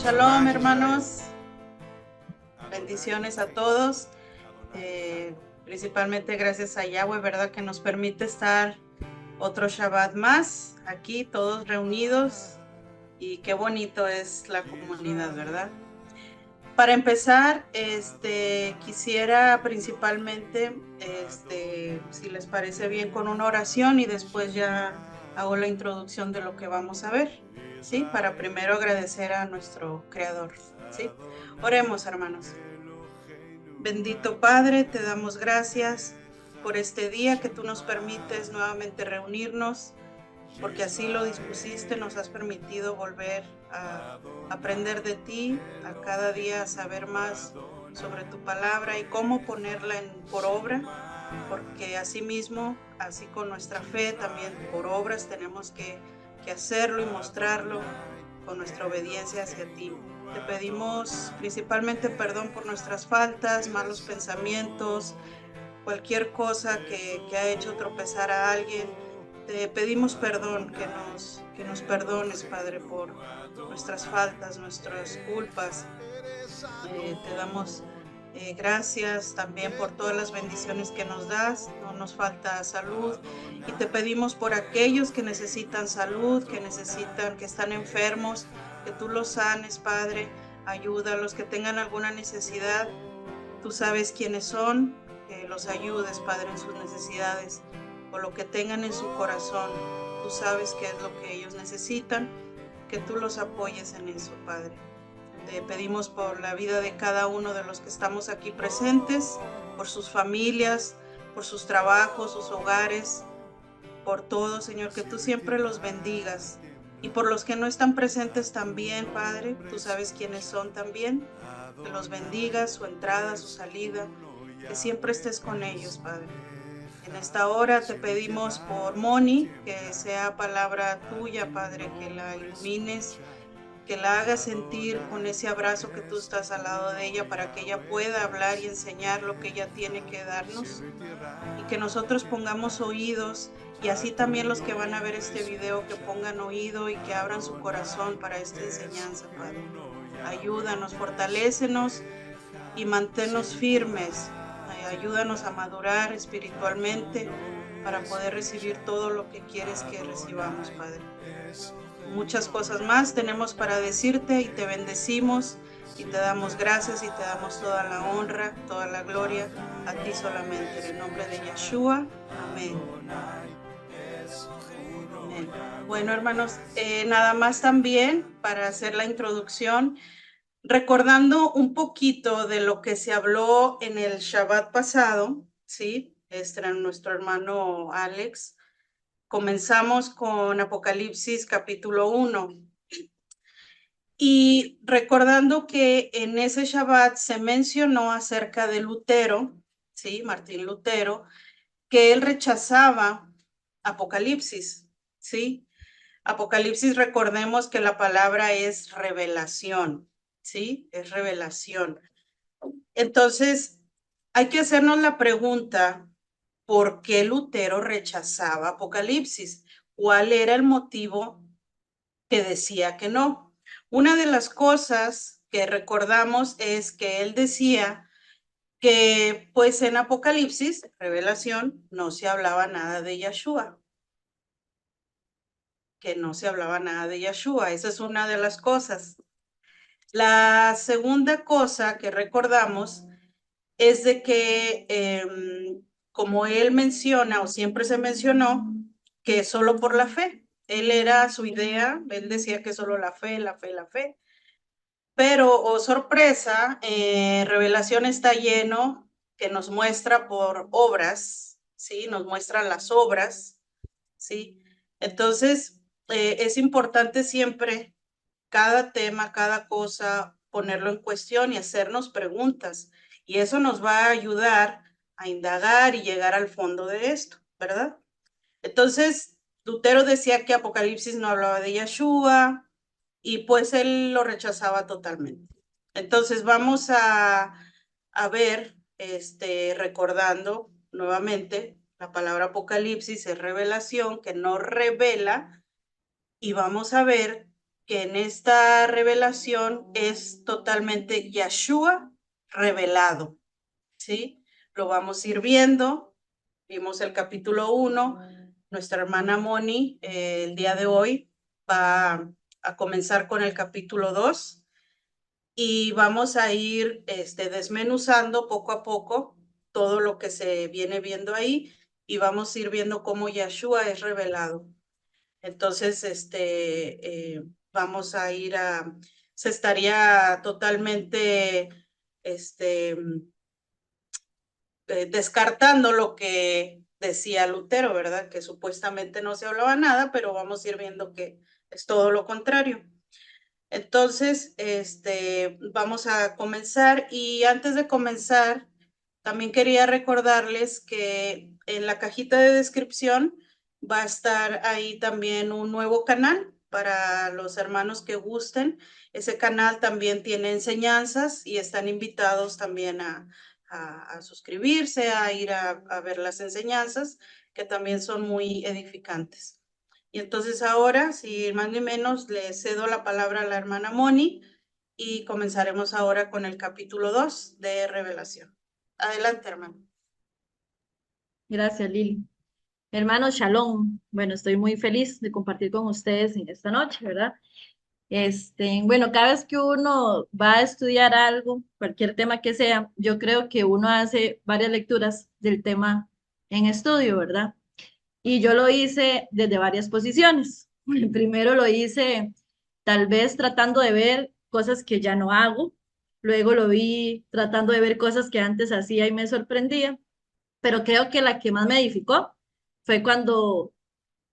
Shalom, hermanos. Bendiciones a todos. Principalmente gracias a Yahweh, ¿verdad? Que nos permite estar otro Shabbat más aquí, todos reunidos. Y qué bonito es la comunidad, ¿verdad? Para empezar, quisiera principalmente, si les parece bien, con una oración y después ya hago la introducción de lo que vamos a ver, ¿sí? Para primero agradecer a nuestro Creador, ¿sí? Oremos, hermanos. Bendito Padre, te damos gracias por este día que tú nos permites nuevamente reunirnos, porque así lo dispusiste, nos has permitido volver a aprender de ti, a cada día saber más sobre tu palabra y cómo ponerla por obra, porque así mismo, así con nuestra fe, también por obras tenemos que hacerlo y mostrarlo con nuestra obediencia hacia ti. Te pedimos principalmente perdón por nuestras faltas, malos pensamientos, cualquier cosa que ha hecho tropezar a alguien. Te pedimos perdón, que nos perdones, Padre, por nuestras faltas, nuestras culpas. Te damos gracias también por todas las bendiciones que nos das. No nos falta salud. Y te pedimos por aquellos que necesitan salud, que están enfermos, que tú los sanes, Padre. Ayuda a los que tengan alguna necesidad. Tú sabes quiénes son, que los ayudes, Padre, en sus necesidades, o lo que tengan en su corazón. Tú sabes qué es lo que ellos necesitan, que tú los apoyes en eso, Padre. Te pedimos por la vida de cada uno de los que estamos aquí presentes, por sus familias, por sus trabajos, sus hogares, por todo, Señor, que tú siempre los bendigas. Y por los que no están presentes también, Padre, tú sabes quiénes son también, que los bendigas, su entrada, su salida, que siempre estés con ellos, Padre. En esta hora te pedimos por Moni, que sea palabra tuya, Padre, que la ilumines, que la hagas sentir con ese abrazo que tú estás al lado de ella para que ella pueda hablar y enseñar lo que ella tiene que darnos, y que nosotros pongamos oídos, y así también los que van a ver este video que pongan oído y que abran su corazón para esta enseñanza, Padre. Ayúdanos, fortalécenos y manténnos firmes. Ayúdanos a madurar espiritualmente para poder recibir todo lo que quieres que recibamos, Padre. Muchas cosas más tenemos para decirte y te bendecimos y te damos gracias y te damos toda la honra, toda la gloria a ti solamente. En el nombre de Yeshua. Amén. Amén. Bueno, hermanos, nada más también para hacer la introducción, recordando un poquito de lo que se habló en el Shabbat pasado, ¿sí? Era nuestro hermano Alex. Comenzamos con Apocalipsis capítulo 1. Y recordando que en ese Shabbat se mencionó acerca de Lutero, ¿sí? Martín Lutero, que él rechazaba Apocalipsis, ¿sí? Apocalipsis, recordemos que la palabra es revelación, ¿sí? Es revelación. Entonces, hay que hacernos la pregunta, ¿por qué Lutero rechazaba Apocalipsis? ¿Cuál era el motivo que decía que no? Una de las cosas que recordamos es que él decía que pues en Apocalipsis, revelación, no se hablaba nada de Yeshua, que no se hablaba nada de Yeshua. Esa es una de las cosas. La segunda cosa que recordamos es de que, como él menciona, o siempre se mencionó, que solo por la fe. Él era su idea, él decía que solo la fe, la fe, la fe. Pero, oh sorpresa, Revelación está lleno, que nos muestra por obras, ¿sí? Nos muestra las obras, ¿sí? Entonces, es importante siempre cada tema, cada cosa, ponerlo en cuestión y hacernos preguntas. Y eso nos va a ayudar a indagar y llegar al fondo de esto, ¿verdad? Entonces, Lutero decía que Apocalipsis no hablaba de Yeshua y pues él lo rechazaba totalmente. Entonces, vamos a ver, recordando nuevamente, la palabra Apocalipsis es revelación, que no revela, y vamos a ver que en esta revelación es totalmente Yeshua revelado, ¿sí? Lo vamos a ir viendo. Vimos el capítulo 1. Nuestra hermana Moni el día de hoy va a comenzar con el capítulo 2 y vamos a ir desmenuzando poco a poco todo lo que se viene viendo ahí y vamos a ir viendo cómo Yeshua es revelado. Entonces, vamos a ir se estaría totalmente, descartando lo que decía Lutero, ¿verdad? Que supuestamente no se hablaba nada, pero vamos a ir viendo que es todo lo contrario. Entonces, vamos a comenzar y antes de comenzar, también quería recordarles que en la cajita de descripción va a estar ahí también un nuevo canal para los hermanos que gusten. Ese canal también tiene enseñanzas y están invitados también a suscribirse, a ir a ver las enseñanzas, que también son muy edificantes. Y entonces ahora, sin más ni menos, le cedo la palabra a la hermana Moni y comenzaremos ahora con el capítulo 2 de Revelación. Adelante, hermano. Gracias, Lili. Hermano Shalom, bueno, estoy muy feliz de compartir con ustedes en esta noche, ¿verdad? Bueno, cada vez que uno va a estudiar algo, cualquier tema que sea, yo creo que uno hace varias lecturas del tema en estudio, ¿verdad? Y yo lo hice desde varias posiciones. Primero lo hice tal vez tratando de ver cosas que ya no hago, luego lo vi tratando de ver cosas que antes hacía y me sorprendía, pero creo que la que más me edificó fue cuando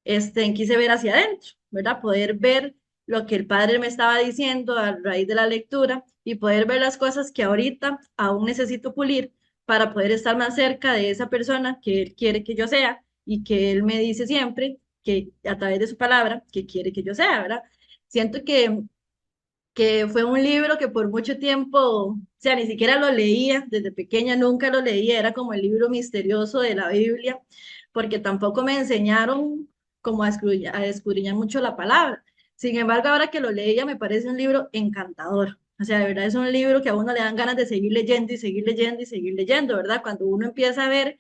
quise ver hacia adentro, ¿verdad? Poder ver lo que el padre me estaba diciendo a raíz de la lectura y poder ver las cosas que ahorita aún necesito pulir para poder estar más cerca de esa persona que él quiere que yo sea y que él me dice siempre que a través de su palabra que quiere que yo sea, ¿verdad? Siento que fue un libro que por mucho tiempo, o sea, ni siquiera lo leía, desde pequeña nunca lo leía, era como el libro misterioso de la Biblia, porque tampoco me enseñaron como a escudriñar mucho la palabra. Sin embargo, ahora que lo leía, me parece un libro encantador. O sea, de verdad es un libro que a uno le dan ganas de seguir leyendo y seguir leyendo y seguir leyendo, ¿verdad? Cuando uno empieza a ver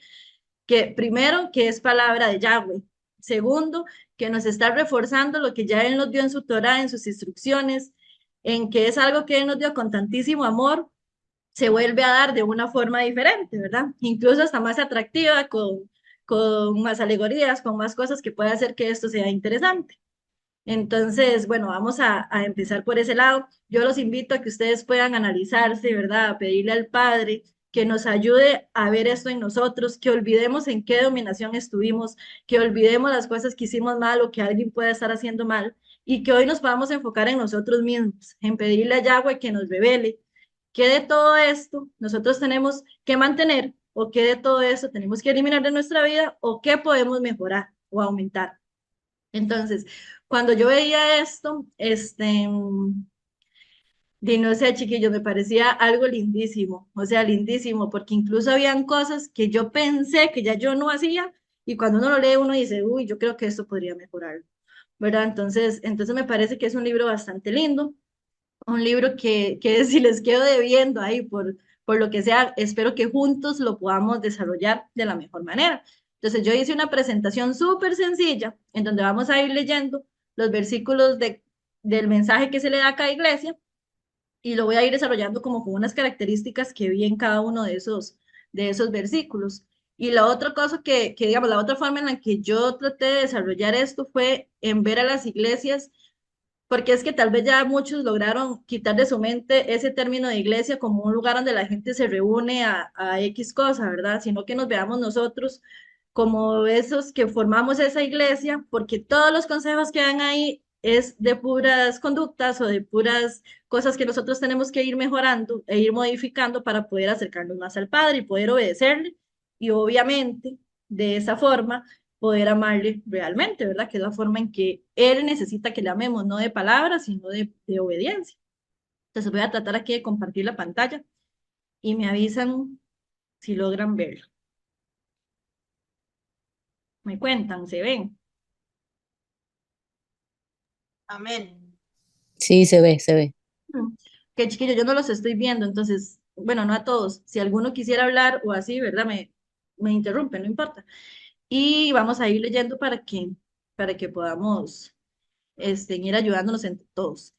que primero, que es palabra de Yahweh. Segundo, que nos está reforzando lo que ya Él nos dio en su Torah, en sus instrucciones, en que es algo que Él nos dio con tantísimo amor, se vuelve a dar de una forma diferente, ¿verdad? Incluso hasta más atractiva, con más alegorías, con más cosas que puede hacer que esto sea interesante. Entonces, bueno, vamos a empezar por ese lado. Yo los invito a que ustedes puedan analizarse, ¿verdad? A pedirle al Padre que nos ayude a ver esto en nosotros, que olvidemos en qué dominación estuvimos, que olvidemos las cosas que hicimos mal o que alguien pueda estar haciendo mal y que hoy nos podamos enfocar en nosotros mismos, en pedirle a Yahweh que nos revele qué de todo esto nosotros tenemos que mantener o qué de todo esto tenemos que eliminar de nuestra vida o qué podemos mejorar o aumentar. Entonces, cuando yo veía esto, no sé, chiquillo, me parecía algo lindísimo, o sea, lindísimo, porque incluso habían cosas que yo pensé que ya yo no hacía, y cuando uno lo lee, uno dice, uy, yo creo que esto podría mejorar, ¿verdad? Entonces me parece que es un libro bastante lindo, un libro que si les quedo debiendo ahí por lo que sea, espero que juntos lo podamos desarrollar de la mejor manera. Entonces yo hice una presentación súper sencilla en donde vamos a ir leyendo los versículos del mensaje que se le da a cada iglesia y lo voy a ir desarrollando como con unas características que vi en cada uno de esos versículos. Y la otra cosa digamos, la otra forma en la que yo traté de desarrollar esto fue en ver a las iglesias porque es que tal vez ya muchos lograron quitar de su mente ese término de iglesia como un lugar donde la gente se reúne a X cosa, ¿verdad? Sino que nos veamos nosotros como esos que formamos esa iglesia, porque todos los consejos que dan ahí es de puras conductas o de puras cosas que nosotros tenemos que ir mejorando e ir modificando para poder acercarnos más al Padre y poder obedecerle. Y obviamente, de esa forma poder amarle realmente, ¿verdad? Que es la forma en que Él necesita que le amemos, no de palabras, sino de obediencia. Entonces voy a tratar aquí de compartir la pantalla y me avisan si logran verlo. Me cuentan, se ven. Amén. Sí, se ve, se ve. Que chiquillo, yo no los estoy viendo, entonces, bueno, no a todos. Si alguno quisiera hablar o así, ¿verdad? Me interrumpe, no importa. Y vamos a ir leyendo para que podamos ir ayudándonos entre todos.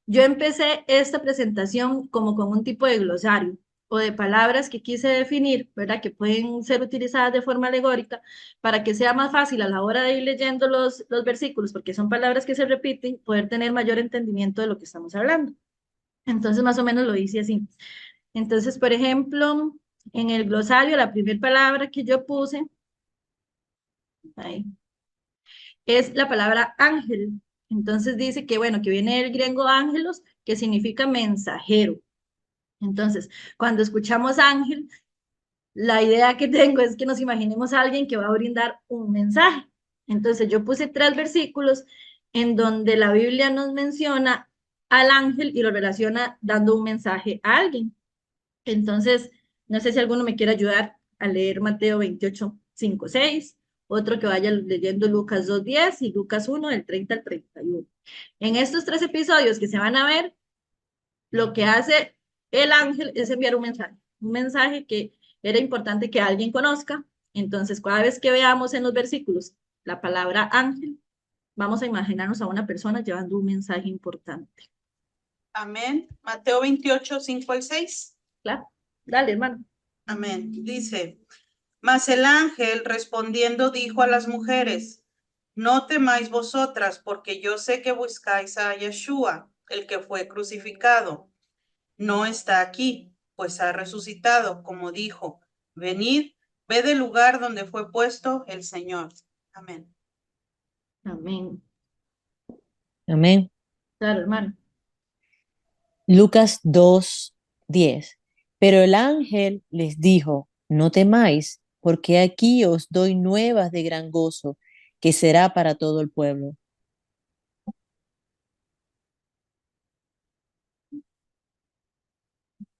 Yo empecé esta presentación como con un tipo de glosario o de palabras que quise definir, ¿verdad? Que pueden ser utilizadas de forma alegórica para que sea más fácil a la hora de ir leyendo los versículos, porque son palabras que se repiten, poder tener mayor entendimiento de lo que estamos hablando. Entonces, más o menos lo hice así. Entonces, por ejemplo, en el glosario, la primera palabra que yo puse ahí, es la palabra ángel. Entonces dice que, bueno, que viene del griego ángelos, que significa mensajero. Entonces, cuando escuchamos ángel, la idea que tengo es que nos imaginemos a alguien que va a brindar un mensaje. Entonces, yo puse 3 versículos en donde la Biblia nos menciona al ángel y lo relaciona dando un mensaje a alguien. Entonces, no sé si alguno me quiere ayudar a leer Mateo 28, 5, 6, otro que vaya leyendo Lucas 2, 10 y Lucas 1, del 30 al 31. En estos 3 episodios que se van a ver, lo que hace el ángel es enviar un mensaje que era importante que alguien conozca. Entonces, cada vez que veamos en los versículos la palabra ángel, vamos a imaginarnos a una persona llevando un mensaje importante. Amén. Mateo 28, 5 al 6. ¿Claro? Dale, hermano. Amén. Dice, mas el ángel respondiendo dijo a las mujeres, no temáis vosotras, porque yo sé que buscáis a Yeshua, el que fue crucificado. No está aquí, pues ha resucitado, como dijo. Venid, ved el lugar donde fue puesto el Señor. Amén. Amén. Amén. Claro, hermano. Lucas 2:10. Pero el ángel les dijo, no temáis, porque aquí os doy nuevas de gran gozo, que será para todo el pueblo.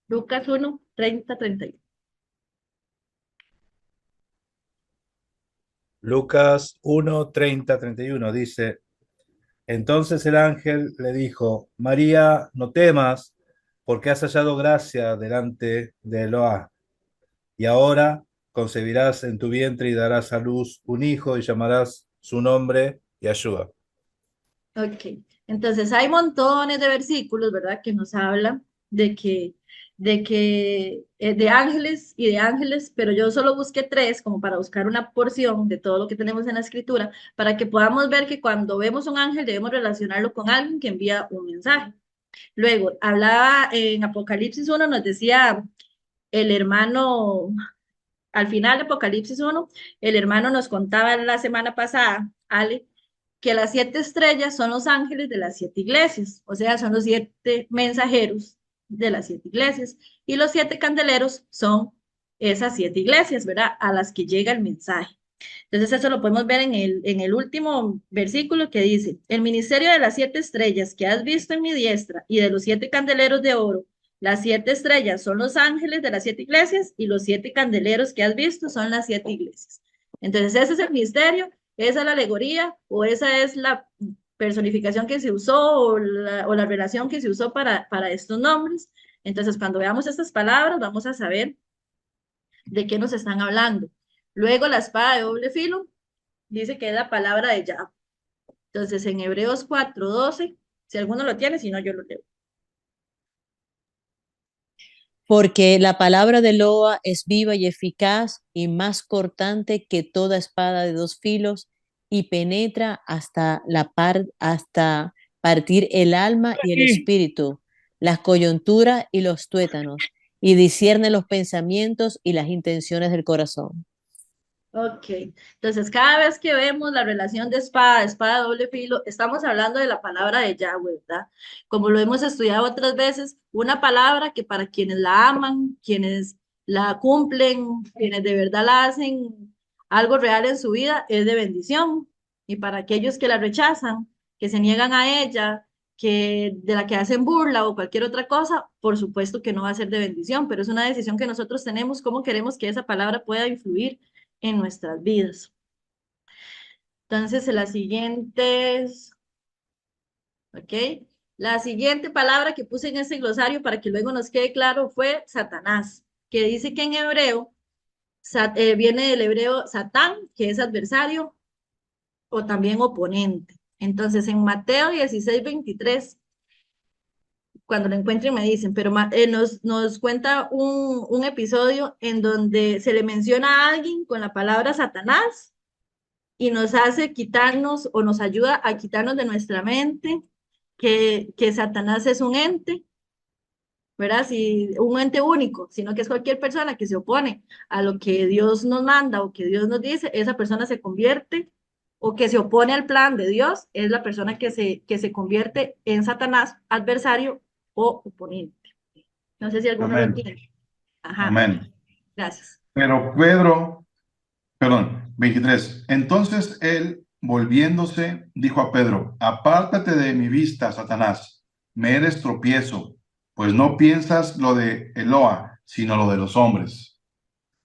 Lucas 1, 30, 31. Lucas 1, 30, 31 dice, entonces el ángel le dijo, María, no temas, porque has hallado gracia delante de Eloá, y ahora concebirás en tu vientre y darás a luz un hijo y llamarás su nombre Yeshua. Ok, entonces hay montones de versículos, ¿verdad? Que nos hablan de ángeles y de ángeles, pero yo solo busqué 3 como para buscar una porción de todo lo que tenemos en la escritura, para que podamos ver que cuando vemos un ángel debemos relacionarlo con alguien que envía un mensaje. Luego, hablaba en Apocalipsis 1, nos decía el hermano, al final de Apocalipsis 1, el hermano nos contaba la semana pasada, Ale, que las 7 estrellas son los ángeles de las 7 iglesias, o sea, son los 7 mensajeros de las 7 iglesias, y los 7 candeleros son esas 7 iglesias, ¿verdad? A las que llega el mensaje. Entonces eso lo podemos ver en el último versículo que dice, el ministerio de las 7 estrellas que has visto en mi diestra y de los 7 candeleros de oro, las 7 estrellas son los ángeles de las 7 iglesias y los 7 candeleros que has visto son las 7 iglesias. Entonces ese es el misterio, esa es la alegoría o esa es la personificación que se usó o la relación que se usó para estos nombres. Entonces cuando veamos estas palabras vamos a saber de qué nos están hablando. Luego la espada de doble filo dice que es la palabra de Yahweh. Entonces en Hebreos 4:12, si alguno lo tiene, si no yo lo leo. Porque la palabra de Loa es viva y eficaz y más cortante que toda espada de 2 filos y penetra hasta partir el alma y el espíritu, las coyunturas y los tuétanos, y discierne los pensamientos y las intenciones del corazón. Ok, entonces cada vez que vemos la relación de espada, espada de doble filo, estamos hablando de la palabra de Yahweh, ¿verdad? Como lo hemos estudiado otras veces, una palabra que para quienes la aman, quienes la cumplen, quienes de verdad la hacen algo real en su vida, es de bendición. Y para aquellos que la rechazan, que se niegan a ella, que de la que hacen burla o cualquier otra cosa, por supuesto que no va a ser de bendición, pero es una decisión que nosotros tenemos, cómo queremos que esa palabra pueda influir en nuestras vidas. Entonces, las siguientes, ¿ok? La siguiente palabra que puse en ese glosario para que luego nos quede claro fue Satanás, que dice que en hebreo viene del hebreo Satán, que es adversario o también oponente. Entonces, en Mateo 16:23, cuando lo encuentren me dicen, pero nos cuenta un episodio en donde se le menciona a alguien con la palabra Satanás y nos hace quitarnos o nos ayuda a quitarnos de nuestra mente que Satanás es un ente, ¿verdad? Si, un ente único, sino que es cualquier persona que se opone a lo que Dios nos manda o que Dios nos dice, esa persona se convierte o que se opone al plan de Dios, es la persona que se convierte en Satanás, adversario o oponente. No sé si alguno lo Amén. entiende. Ajá, Amén. gracias. Pero Pedro, perdón, 23. Entonces él, volviéndose, dijo a Pedro, apártate de mi vista, Satanás, me eres tropiezo, pues no piensas lo de Eloa, sino lo de los hombres.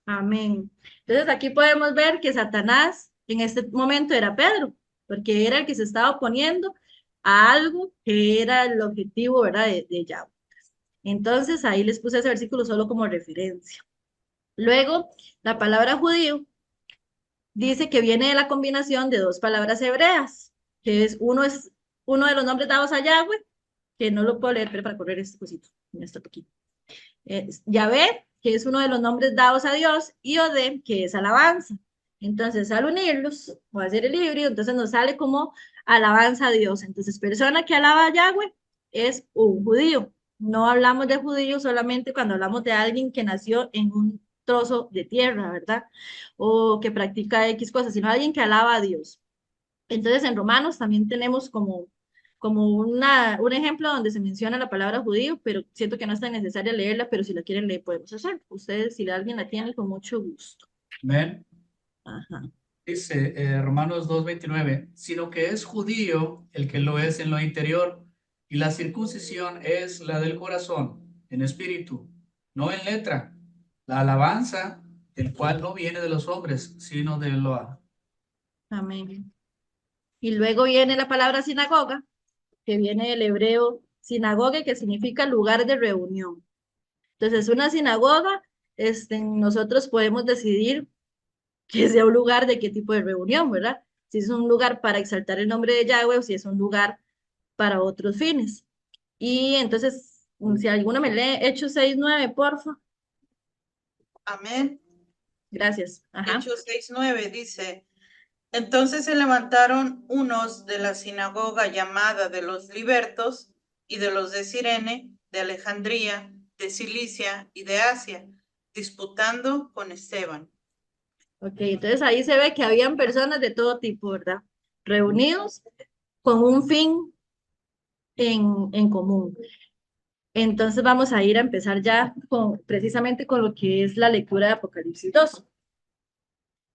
Amén. Entonces aquí podemos ver que Satanás en este momento era Pedro, porque era el que se estaba oponiendo a algo que era el objetivo, ¿verdad? De Yahweh. Entonces ahí les puse ese versículo solo como referencia. Luego, la palabra judío dice que viene de la combinación de dos palabras hebreas, que es uno de los nombres dados a Yahweh, que no lo puedo leer, pero para correr este cosito, en este poquito. Yahvé, que es uno de los nombres dados a Dios, y Odem, que es alabanza. Entonces, al unirlos, o hacer el híbrido, entonces nos sale como alabanza a Dios. Entonces, persona que alaba a Yahweh es un judío. No hablamos de judío solamente cuando hablamos de alguien que nació en un trozo de tierra, ¿verdad? O que practica X cosas, sino alguien que alaba a Dios. Entonces, en Romanos también tenemos como un ejemplo donde se menciona la palabra judío, pero siento que no es tan necesaria leerla, pero si la quieren leer podemos hacer. Ustedes, si alguien la tiene, con mucho gusto. Amén. Ajá. Dice Romanos 2:29, sino que es judío el que lo es en lo interior, y la circuncisión es la del corazón, en espíritu, no en letra, la alabanza, el cual no viene de los hombres, sino de Eloa. Amén. Y luego viene la palabra sinagoga, que viene del hebreo sinagoga, que significa lugar de reunión. Entonces, una sinagoga, nosotros podemos decidir que sea un lugar de qué tipo de reunión, ¿verdad? Si es un lugar para exaltar el nombre de Yahweh o si es un lugar para otros fines. Y entonces, si alguno me lee Hechos 6:9, porfa. Amén. Gracias. Ajá. Hechos 6:9 dice, entonces se levantaron unos de la sinagoga llamada de los libertos y de los de Cirene, de Alejandría, de Cilicia y de Asia, disputando con Esteban. Ok, entonces ahí se ve que habían personas de todo tipo, ¿verdad? Reunidos con un fin en común. Entonces vamos a ir a empezar ya precisamente con lo que es la lectura de Apocalipsis 2.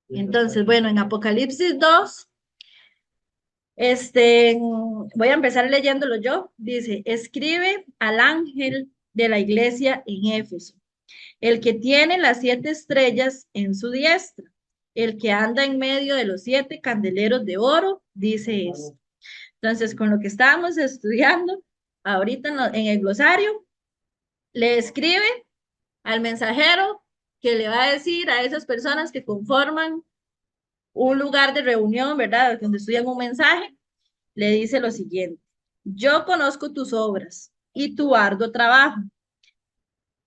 Entonces, bueno, en Apocalipsis 2, voy a empezar leyéndolo yo. Dice, escribe al ángel de la iglesia en Éfeso, el que tiene las 7 estrellas en su diestra, el que anda en medio de los 7 candeleros de oro, dice esto. Entonces, con lo que estábamos estudiando ahorita en el glosario, le escribe al mensajero que le va a decir a esas personas que conforman un lugar de reunión, ¿verdad? Donde estudian un mensaje, le dice lo siguiente: yo conozco tus obras y tu arduo trabajo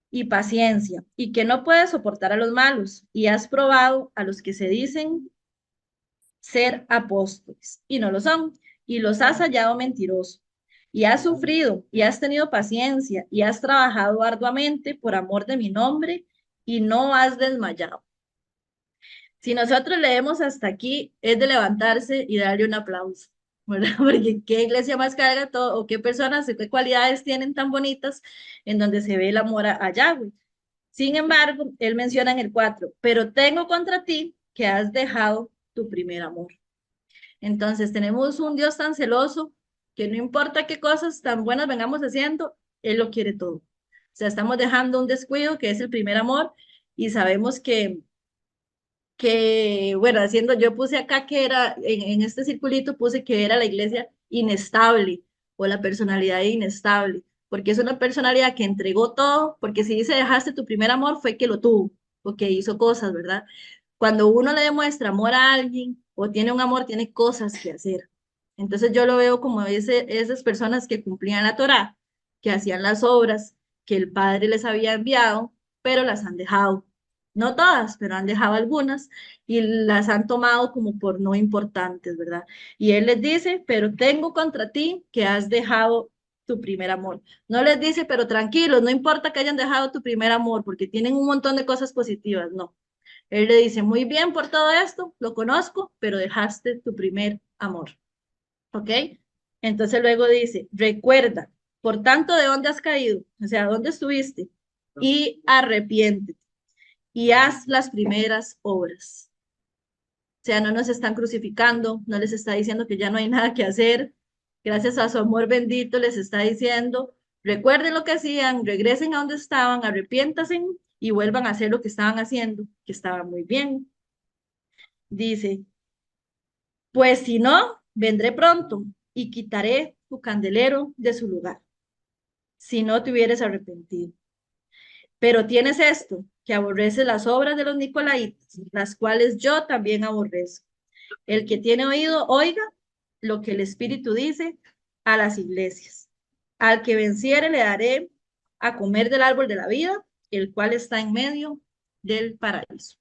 y paciencia, y que no puedes soportar a los malos, y has probado a los que se dicen ser apóstoles, y no lo son, y los has hallado mentirosos, y has sufrido, y has tenido paciencia, y has trabajado arduamente por amor de mi nombre, y no has desmayado. Si nosotros leemos hasta aquí, es de levantarse y darle un aplauso, ¿verdad? Porque qué iglesia más carga todo, o qué personas, qué cualidades tienen tan bonitas en donde se ve el amor a Yahweh. Sin embargo, él menciona en el 4, pero tengo contra ti que has dejado tu primer amor. Entonces, tenemos un Dios tan celoso que no importa qué cosas tan buenas vengamos haciendo, Él lo quiere todo. O sea, estamos dejando un descuido que es el primer amor y sabemos bueno, yo puse acá que era, en este circulito puse que era la iglesia inestable o la personalidad inestable, porque es una personalidad que entregó todo, porque si dice dejaste tu primer amor fue que lo tuvo, o que hizo cosas, ¿verdad? Cuando uno le demuestra amor a alguien o tiene un amor, tiene cosas que hacer. Entonces yo lo veo como esas personas que cumplían la Torá, que hacían las obras que el Padre les había enviado, pero las han dejado. No todas, pero han dejado algunas y las han tomado como por no importantes, ¿verdad? Y Él les dice, pero tengo contra ti que has dejado tu primer amor. No les dice, pero tranquilos, no importa que hayan dejado tu primer amor, porque tienen un montón de cosas positivas, no. Él le dice, muy bien por todo esto, lo conozco, pero dejaste tu primer amor. ¿Ok? Entonces luego dice, recuerda, por tanto, ¿de dónde has caído? O sea, ¿dónde estuviste? Y arrepiéntete y haz las primeras obras. O sea, no nos están crucificando, no les está diciendo que ya no hay nada que hacer. Gracias a su amor bendito les está diciendo, recuerden lo que hacían, regresen a donde estaban, arrepiéntanse y vuelvan a hacer lo que estaban haciendo, que estaba muy bien. Dice, pues si no, vendré pronto y quitaré tu candelero de su lugar, si no te hubieras arrepentido. Pero tienes esto, que aborreces las obras de los nicolaitas, las cuales yo también aborrezco. El que tiene oído, oiga lo que el Espíritu dice a las iglesias. Al que venciere le daré a comer del árbol de la vida, el cual está en medio del paraíso.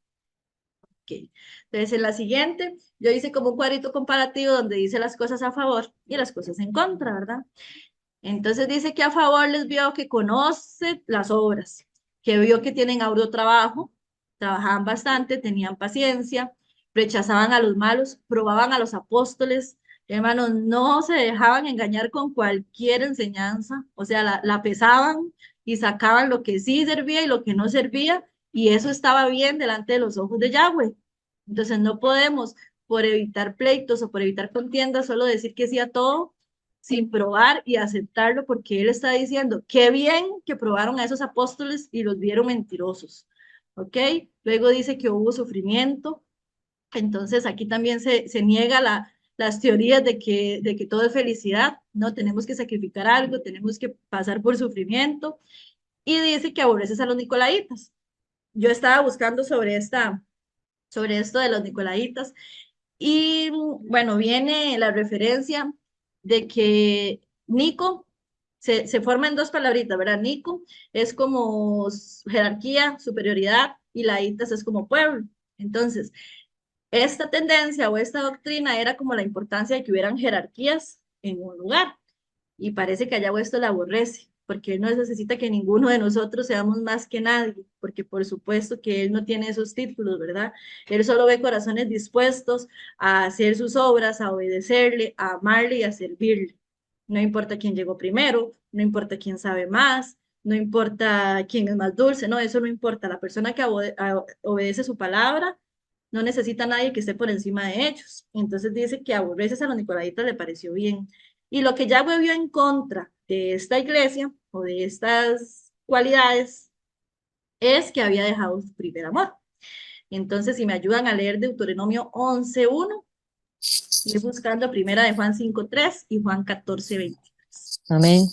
Okay. Entonces, en la siguiente, yo hice como un cuadrito comparativo donde dice las cosas a favor y las cosas en contra, ¿verdad? Entonces dice que a favor les vio que conoce las obras, que vio que tienen arduo trabajo, trabajaban bastante, tenían paciencia, rechazaban a los malos, probaban a los apóstoles, hermanos, no se dejaban engañar con cualquier enseñanza, o sea, la pesaban y sacaban lo que sí servía y lo que no servía, y eso estaba bien delante de los ojos de Yahweh. Entonces no podemos, por evitar pleitos o por evitar contiendas, solo decir que sí a todo sin probar y aceptarlo, porque él está diciendo, qué bien que probaron a esos apóstoles y los vieron mentirosos, ¿ok? Luego dice que hubo sufrimiento, entonces aquí también se niega las teorías de que todo es felicidad, no, tenemos que sacrificar algo, tenemos que pasar por sufrimiento, y dice que aborreces a los nicolaitas. Yo estaba buscando sobre esto de los nicolaitas, y bueno, viene la referencia de que Nico se forma en dos palabritas, ¿verdad? Nico es como jerarquía, superioridad, y laitas es como pueblo. Entonces, esta tendencia o esta doctrina era como la importancia de que hubieran jerarquías en un lugar y parece que a Yahweh esto le aborrece, porque Él no necesita que ninguno de nosotros seamos más que nadie, porque por supuesto que Él no tiene esos títulos, ¿verdad? Él solo ve corazones dispuestos a hacer sus obras, a obedecerle, a amarle y a servirle. No importa quién llegó primero, no importa quién sabe más, no importa quién es más dulce, no, eso no importa. La persona que obedece su palabra no necesita a nadie que esté por encima de ellos. Entonces dice que aborreces a los nicolaitas le pareció bien. Y lo que Yahweh vio en contra de esta iglesia o de estas cualidades es que había dejado su primer amor. Entonces, si me ayudan a leer Deuteronomio 11:1, ir buscando primera de Juan 5:3 y Juan 14:23. Amén.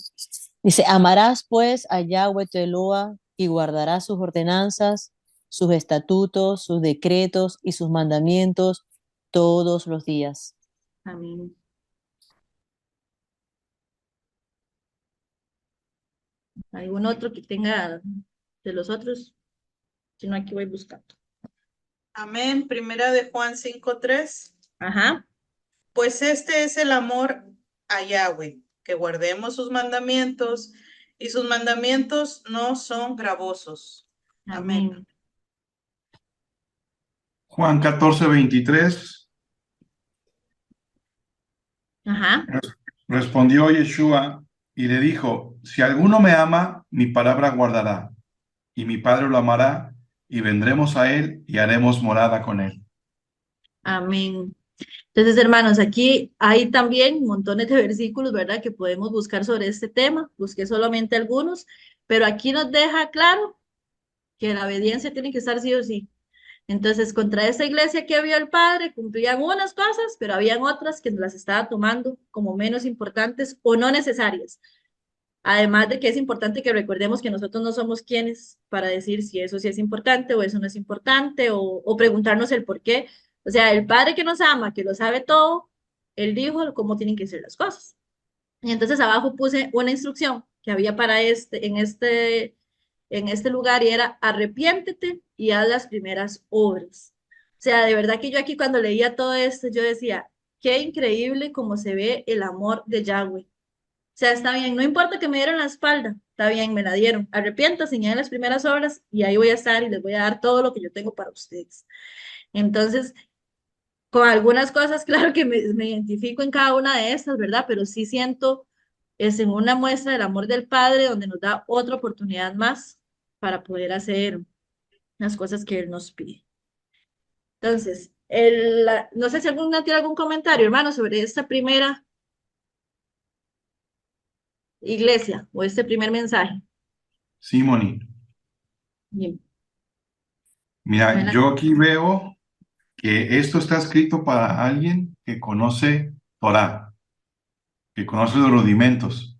Dice, amarás pues a Yahweh tu Eloa y guardarás sus ordenanzas, sus estatutos, sus decretos y sus mandamientos todos los días. Amén. ¿Algún otro que tenga de los otros? Si no, aquí voy buscando. Amén. Primera de Juan 5:3. Ajá. Pues este es el amor a Yahweh, que guardemos sus mandamientos, y sus mandamientos no son gravosos. Amén. Amén. Juan 14:23. Ajá. Respondió Yeshua y le dijo, si alguno me ama, mi palabra guardará, y mi Padre lo amará, y vendremos a él y haremos morada con él. Amén. Entonces, hermanos, aquí hay también montones de versículos, ¿verdad? Que podemos buscar sobre este tema. Busqué solamente algunos, pero aquí nos deja claro que la obediencia tiene que estar sí o sí. Entonces, contra esta iglesia que vio el padre, cumplían unas cosas, pero habían otras que las estaba tomando como menos importantes o no necesarias. Además de que es importante que recordemos que nosotros no somos quienes para decir si eso sí es importante o eso no es importante o preguntarnos el por qué. O sea, el padre que nos ama, que lo sabe todo, él dijo cómo tienen que ser las cosas. Y entonces abajo puse una instrucción que había para en este lugar y era arrepiéntete y haz las primeras obras. O sea, de verdad que yo aquí cuando leía todo esto, yo decía, qué increíble cómo se ve el amor de Yahweh. O sea, está bien, no importa que me dieron la espalda, está bien, me la dieron. Arrepiéntase y hagan las primeras obras y ahí voy a estar y les voy a dar todo lo que yo tengo para ustedes. Entonces, con algunas cosas, claro que me identifico en cada una de estas, ¿verdad? Pero sí siento es en una muestra del amor del Padre donde nos da otra oportunidad más para poder hacer las cosas que Él nos pide. Entonces, no sé si alguna tiene algún comentario, hermano, sobre esta primera iglesia o este primer mensaje. Sí, Moni. Bien, Mira, adelante. yo aquí veo que esto está escrito para alguien que conoce Torah, que conoce los rudimentos,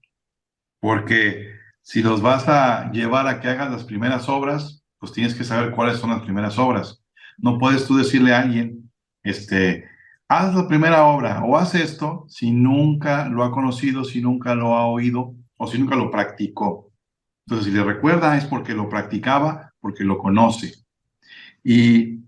porque si los vas a llevar a que hagas las primeras obras, pues tienes que saber cuáles son las primeras obras. No puedes tú decirle a alguien, haz la primera obra o haz esto si nunca lo ha conocido, si nunca lo ha oído o si nunca lo practicó. Entonces, si le recuerda es porque lo practicaba, porque lo conoce. Y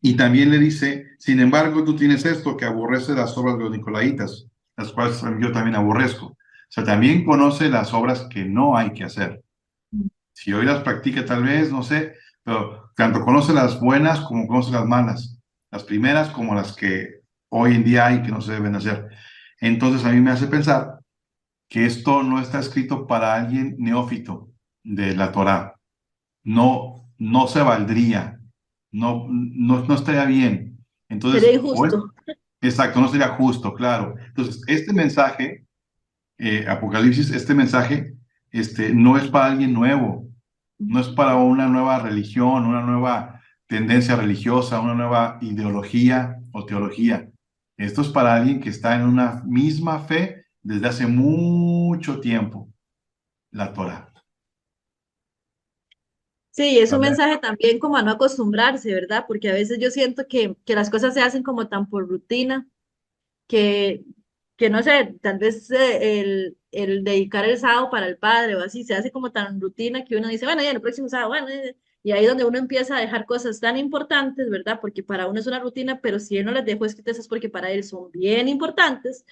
Y también le dice, sin embargo, tú tienes esto que aborrece las obras de los nicolaitas, las cuales yo también aborrezco. O sea, también conoce las obras que no hay que hacer. Si hoy las practica, tal vez, no sé, pero tanto conoce las buenas como conoce las malas, las primeras como las que hoy en día hay que no se deben hacer. Entonces, a mí me hace pensar que esto no está escrito para alguien neófito de la Torá. No, no se valdría, no estaría bien. Sería Entonces, injusto. exacto, no sería justo, claro. Entonces, este mensaje, Apocalipsis, este mensaje, no es para alguien nuevo, no es para una nueva religión, una nueva tendencia religiosa, una nueva ideología o teología. Esto es para alguien que está en una misma fe desde hace mucho tiempo, la Torah. Sí, es un Amén. mensaje también como a no acostumbrarse, ¿verdad? Porque a veces yo siento que las cosas se hacen como tan por rutina que, que no sé, tal vez el dedicar el sábado para el padre o así, se hace como tan rutina que uno dice, bueno, ya el próximo sábado, bueno, y ahí es donde uno empieza a dejar cosas tan importantes, ¿verdad? Porque para uno es una rutina, pero si él no las dejó escritas es porque para él son bien importantes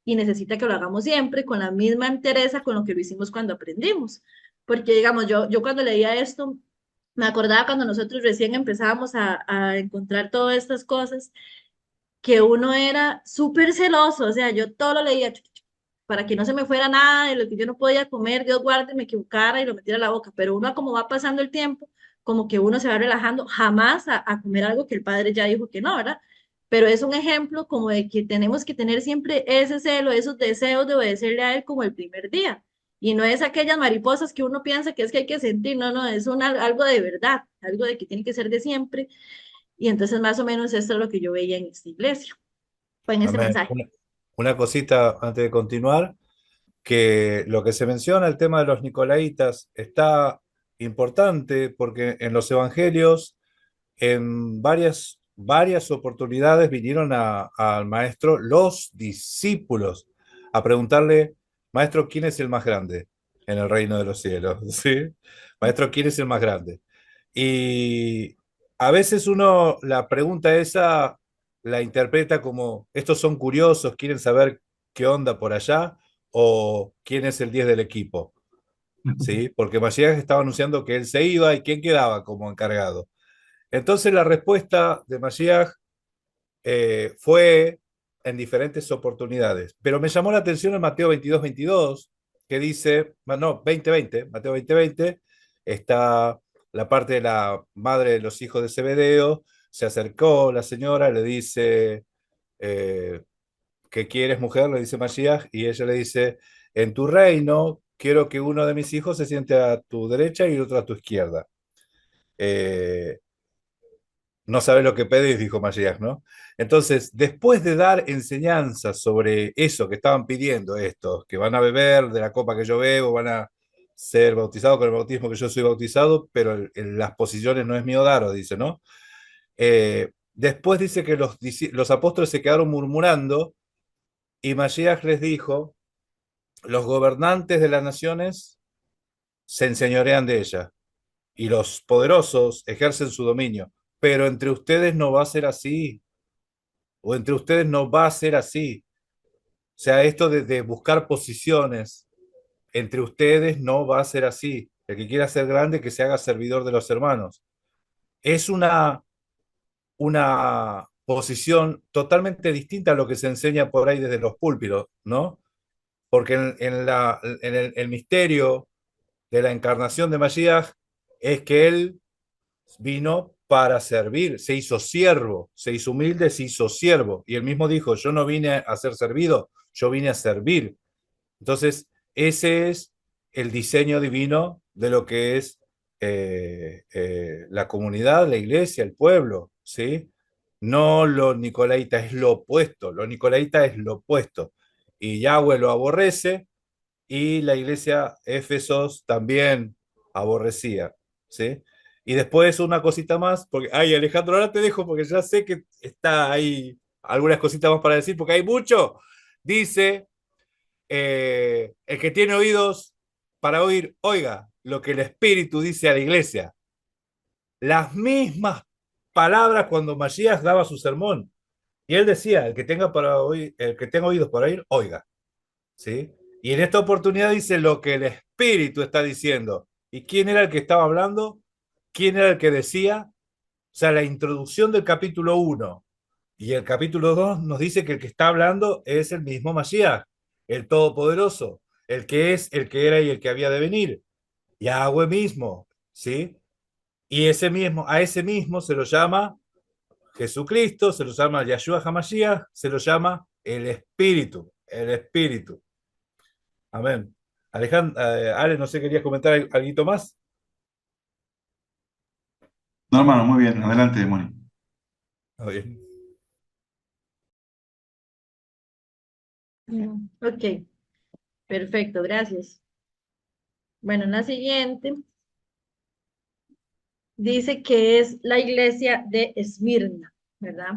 y necesita que lo hagamos siempre con la misma entereza con lo que lo hicimos cuando aprendimos. Porque, digamos, yo cuando leía esto, me acordaba cuando nosotros recién empezábamos a encontrar todas estas cosas que uno era súper celoso, o sea, yo todo lo leía para que no se me fuera nada de lo que yo no podía comer, Dios guarde, me equivocara y lo metiera a la boca, pero uno como va pasando el tiempo, como que uno se va relajando, jamás a comer algo que el padre ya dijo que no, ¿verdad? Pero es un ejemplo como de que tenemos que tener siempre ese celo, esos deseos de obedecerle a él como el primer día. Y no es aquellas mariposas que uno piensa que es que hay que sentir, no, no, es algo de verdad, algo de que tiene que ser de siempre y entonces más o menos esto es lo que yo veía en esta iglesia, fue en este Amén. mensaje. Una cosita antes de continuar, que lo que se menciona, el tema de los nicolaitas, está importante porque en los evangelios, en varias oportunidades vinieron al maestro los discípulos a preguntarle, maestro, ¿quién es el más grande en el reino de los cielos? ¿Sí? Maestro, ¿quién es el más grande? Y a veces uno la pregunta esa la interpreta como, estos son curiosos, quieren saber qué onda por allá, o quién es el 10 del equipo, ¿sí? Porque Mashiach estaba anunciando que él se iba y quién quedaba como encargado. Entonces la respuesta de Mashiach fue en diferentes oportunidades, pero me llamó la atención en Mateo 22 que dice, no, 20 Mateo 20 está la parte de la madre de los hijos de Zebedeo, se acercó la señora, le dice, eh, ¿qué quieres, mujer? Le dice Mashiach, y ella le dice, en tu reino quiero que uno de mis hijos se siente a tu derecha y el otro a tu izquierda. Eh, no sabés lo que pedís, dijo Mashiach, ¿no? Entonces, después de dar enseñanzas sobre eso que estaban pidiendo estos, que van a beber de la copa que yo bebo, van a ser bautizados con el bautismo que yo soy bautizado, pero las posiciones no es mío daros, dice, ¿no? Después dice que los apóstoles se quedaron murmurando y Mashiach les dijo, los gobernantes de las naciones se enseñorean de ella y los poderosos ejercen su dominio, pero entre ustedes no va a ser así, o entre ustedes no va a ser así. O sea, esto de buscar posiciones entre ustedes no va a ser así. El que quiera ser grande, que se haga servidor de los hermanos. Es una posición totalmente distinta a lo que se enseña por ahí desde los púlpitos, ¿no? Porque en el misterio de la encarnación de Mashiach es que él vino para servir, se hizo siervo, se hizo humilde, se hizo siervo. Y él mismo dijo, yo no vine a ser servido, yo vine a servir. Entonces, ese es el diseño divino de lo que es la comunidad, la iglesia, el pueblo, ¿sí? No lo nicolaita, es lo opuesto, lo nicolaita es lo opuesto. Y Yahweh lo aborrece y la iglesia Éfesos también aborrecía, ¿sí? Y después una cosita más, porque, ay Alejandro, ahora te dejo porque ya sé que está ahí algunas cositas más para decir, porque hay mucho. Dice, el que tiene oídos para oír, oiga lo que el Espíritu dice a la iglesia. Las mismas palabras cuando Masías daba su sermón. Y él decía, el que tenga para oír, el que tenga oídos para oír, oiga. ¿Sí? Y en esta oportunidad dice lo que el Espíritu está diciendo. ¿Y quién era el que estaba hablando? ¿Quién era el que decía? O sea, la introducción del capítulo 1 y el capítulo 2 nos dice que el que está hablando es el mismo Mashiach, el Todopoderoso, el que es, el que era y el que había de venir. Yahweh mismo, ¿sí? Y a ese mismo se lo llama Jesucristo, se lo llama Yahshua HaMashiach, se lo llama el Espíritu, el Espíritu. Amén. Alejandro, Ale, no sé, ¿querías comentar algo más? No, hermano, muy bien. Adelante, Moni. Oye. Ok, perfecto, gracias. Bueno, en la siguiente dice que es la iglesia de Esmirna, ¿verdad?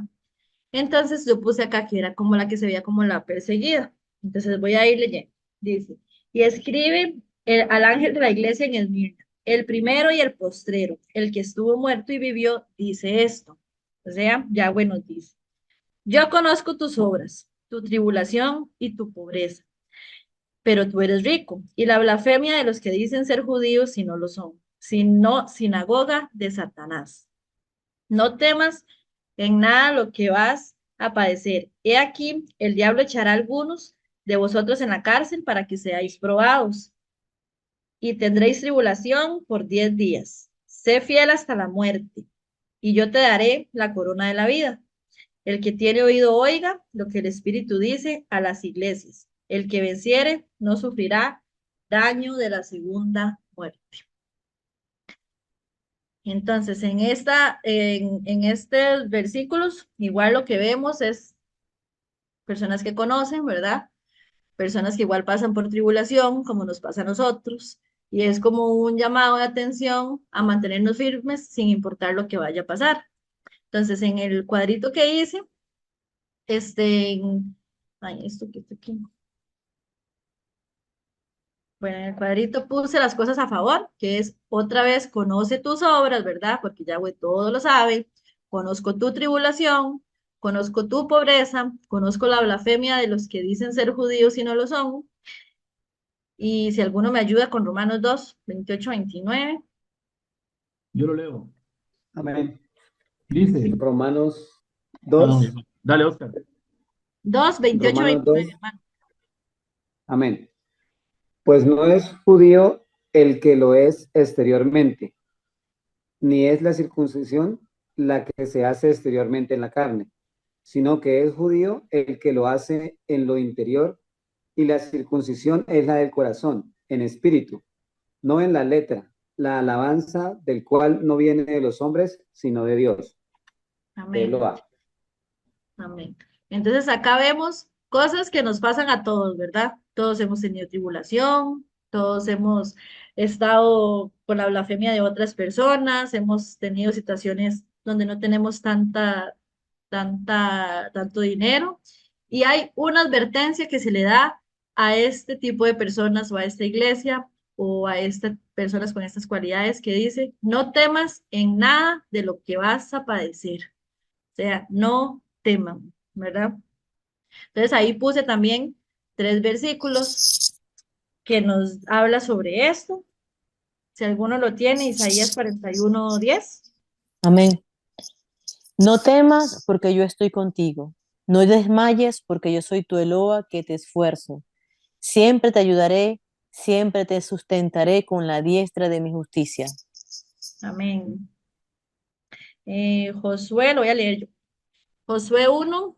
Entonces yo puse acá que era como la que se veía como la perseguida. Entonces voy a ir leyendo. Dice, y escribe al ángel de la iglesia en Esmirna, el primero y el postrero, el que estuvo muerto y vivió, dice esto. O sea, Yahweh nos dice, yo conozco tus obras, tu tribulación y tu pobreza, pero tú eres rico, y la blasfemia de los que dicen ser judíos y no lo son, sino sinagoga de Satanás. No temas en nada lo que vas a padecer. He aquí, el diablo echará a algunos de vosotros en la cárcel para que seáis probados, y tendréis tribulación por 10 días. Sé fiel hasta la muerte, y yo te daré la corona de la vida. El que tiene oído oiga lo que el Espíritu dice a las iglesias. El que venciere no sufrirá daño de la segunda muerte. Entonces, en estos versículos, igual lo que vemos es personas que conocen, ¿verdad? Personas que igual pasan por tribulación, como nos pasa a nosotros, y es como un llamado de atención a mantenernos firmes sin importar lo que vaya a pasar. Entonces, en el cuadrito que hice, ay, esto que está aquí. Bueno, en el cuadrito puse las cosas a favor, que es otra vez, conoce tus obras, ¿verdad? Porque Yahweh todo lo sabe. Conozco tu tribulación, conozco tu pobreza, conozco la blasfemia de los que dicen ser judíos y no lo son. Y si alguno me ayuda con Romanos 2, 28, 29. Yo lo leo. Amén. Dice, Romanos 2, dale, Oscar. 2, 28, Romanos 29, 2, hermano. amén. Pues no es judío el que lo es exteriormente, ni es la circuncisión la que se hace exteriormente en la carne, sino que es judío el que lo hace en lo interior, y la circuncisión es la del corazón, en espíritu, no en la letra, la alabanza del cual no viene de los hombres, sino de Dios. Amén. Eloah. Amén. Entonces acá vemos cosas que nos pasan a todos, ¿verdad? Todos hemos tenido tribulación, todos hemos estado con la blasfemia de otras personas, hemos tenido situaciones donde no tenemos tanto dinero. Y hay una advertencia que se le da a este tipo de personas o a esta iglesia o a estas personas con estas cualidades que dice, no temas en nada de lo que vas a padecer. O sea, no teman, ¿verdad? Entonces ahí puse también 3 versículos que nos habla sobre esto. Si alguno lo tiene, Isaías 41:10. Amén. No temas porque yo estoy contigo. No desmayes porque yo soy tu Eloa que te esfuerzo. Siempre te ayudaré, siempre te sustentaré con la diestra de mi justicia. Amén. Josué, lo voy a leer yo. Josué 1,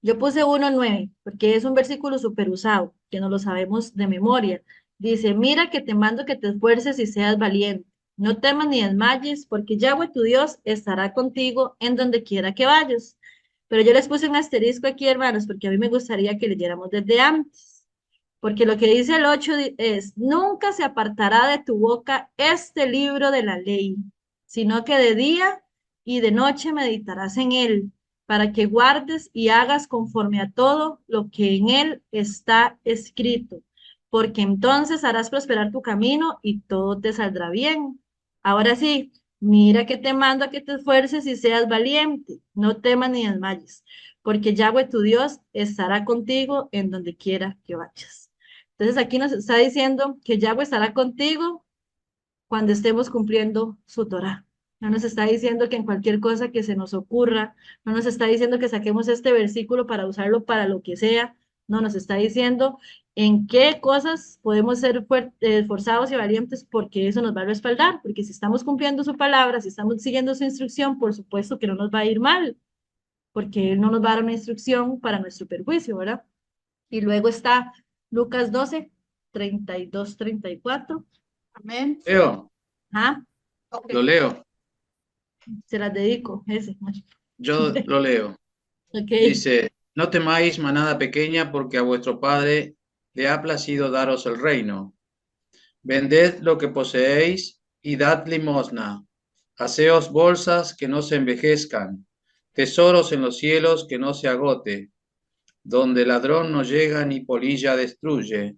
yo puse 1:9, porque es un versículo súper usado, que no lo sabemos de memoria. Dice, mira que te mando que te esfuerces y seas valiente. No temas ni desmayes, porque Yahweh tu Dios estará contigo en donde quiera que vayas. Pero yo les puse un asterisco aquí, hermanos, porque a mí me gustaría que leyéramos desde antes. Porque lo que dice el 8 es, nunca se apartará de tu boca este libro de la ley, sino que de día y de noche meditarás en él, para que guardes y hagas conforme a todo lo que en él está escrito, porque entonces harás prosperar tu camino y todo te saldrá bien. Ahora sí, mira que te mando a que te esfuerces y seas valiente, no temas ni desmayes, porque Yahweh tu Dios estará contigo en donde quiera que vayas. Entonces aquí nos está diciendo que Yahweh estará contigo cuando estemos cumpliendo su Torah. No nos está diciendo que en cualquier cosa que se nos ocurra, no nos está diciendo que saquemos este versículo para usarlo para lo que sea, no nos está diciendo en qué cosas podemos ser esforzados y valientes porque eso nos va a respaldar, porque si estamos cumpliendo su palabra, si estamos siguiendo su instrucción, por supuesto que no nos va a ir mal, porque Él no nos va a dar una instrucción para nuestro perjuicio, ¿verdad? Y luego está Lucas 12:32-34. Amén. Leo, Ajá, Ok. lo leo. se las dedico, ese. Yo lo leo. Ok, Dice, no temáis manada pequeña, porque a vuestro Padre le ha placido daros el reino. Vended lo que poseéis y dad limosna. Haceos bolsas que no se envejezcan, tesoros en los cielos que no se agote, donde ladrón no llega ni polilla destruye,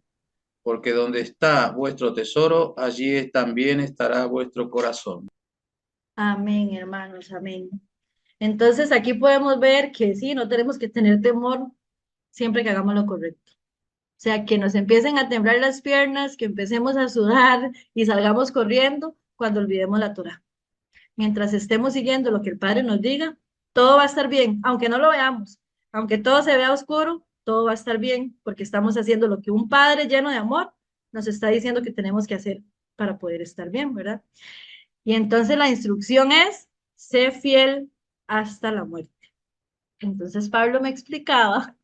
porque donde está vuestro tesoro, allí también estará vuestro corazón. amén, hermanos, amén. Entonces aquí podemos ver que sí, no tenemos que tener temor siempre que hagamos lo correcto. O sea, que nos empiecen a temblar las piernas, que empecemos a sudar y salgamos corriendo cuando olvidemos la Torah. Mientras estemos siguiendo lo que el Padre nos diga, todo va a estar bien, aunque no lo veamos, aunque todo se vea oscuro, todo va a estar bien, porque estamos haciendo lo que un Padre lleno de amor nos está diciendo que tenemos que hacer para poder estar bien, ¿verdad? Y entonces la instrucción es, sé fiel hasta la muerte. Entonces Pablo me explicaba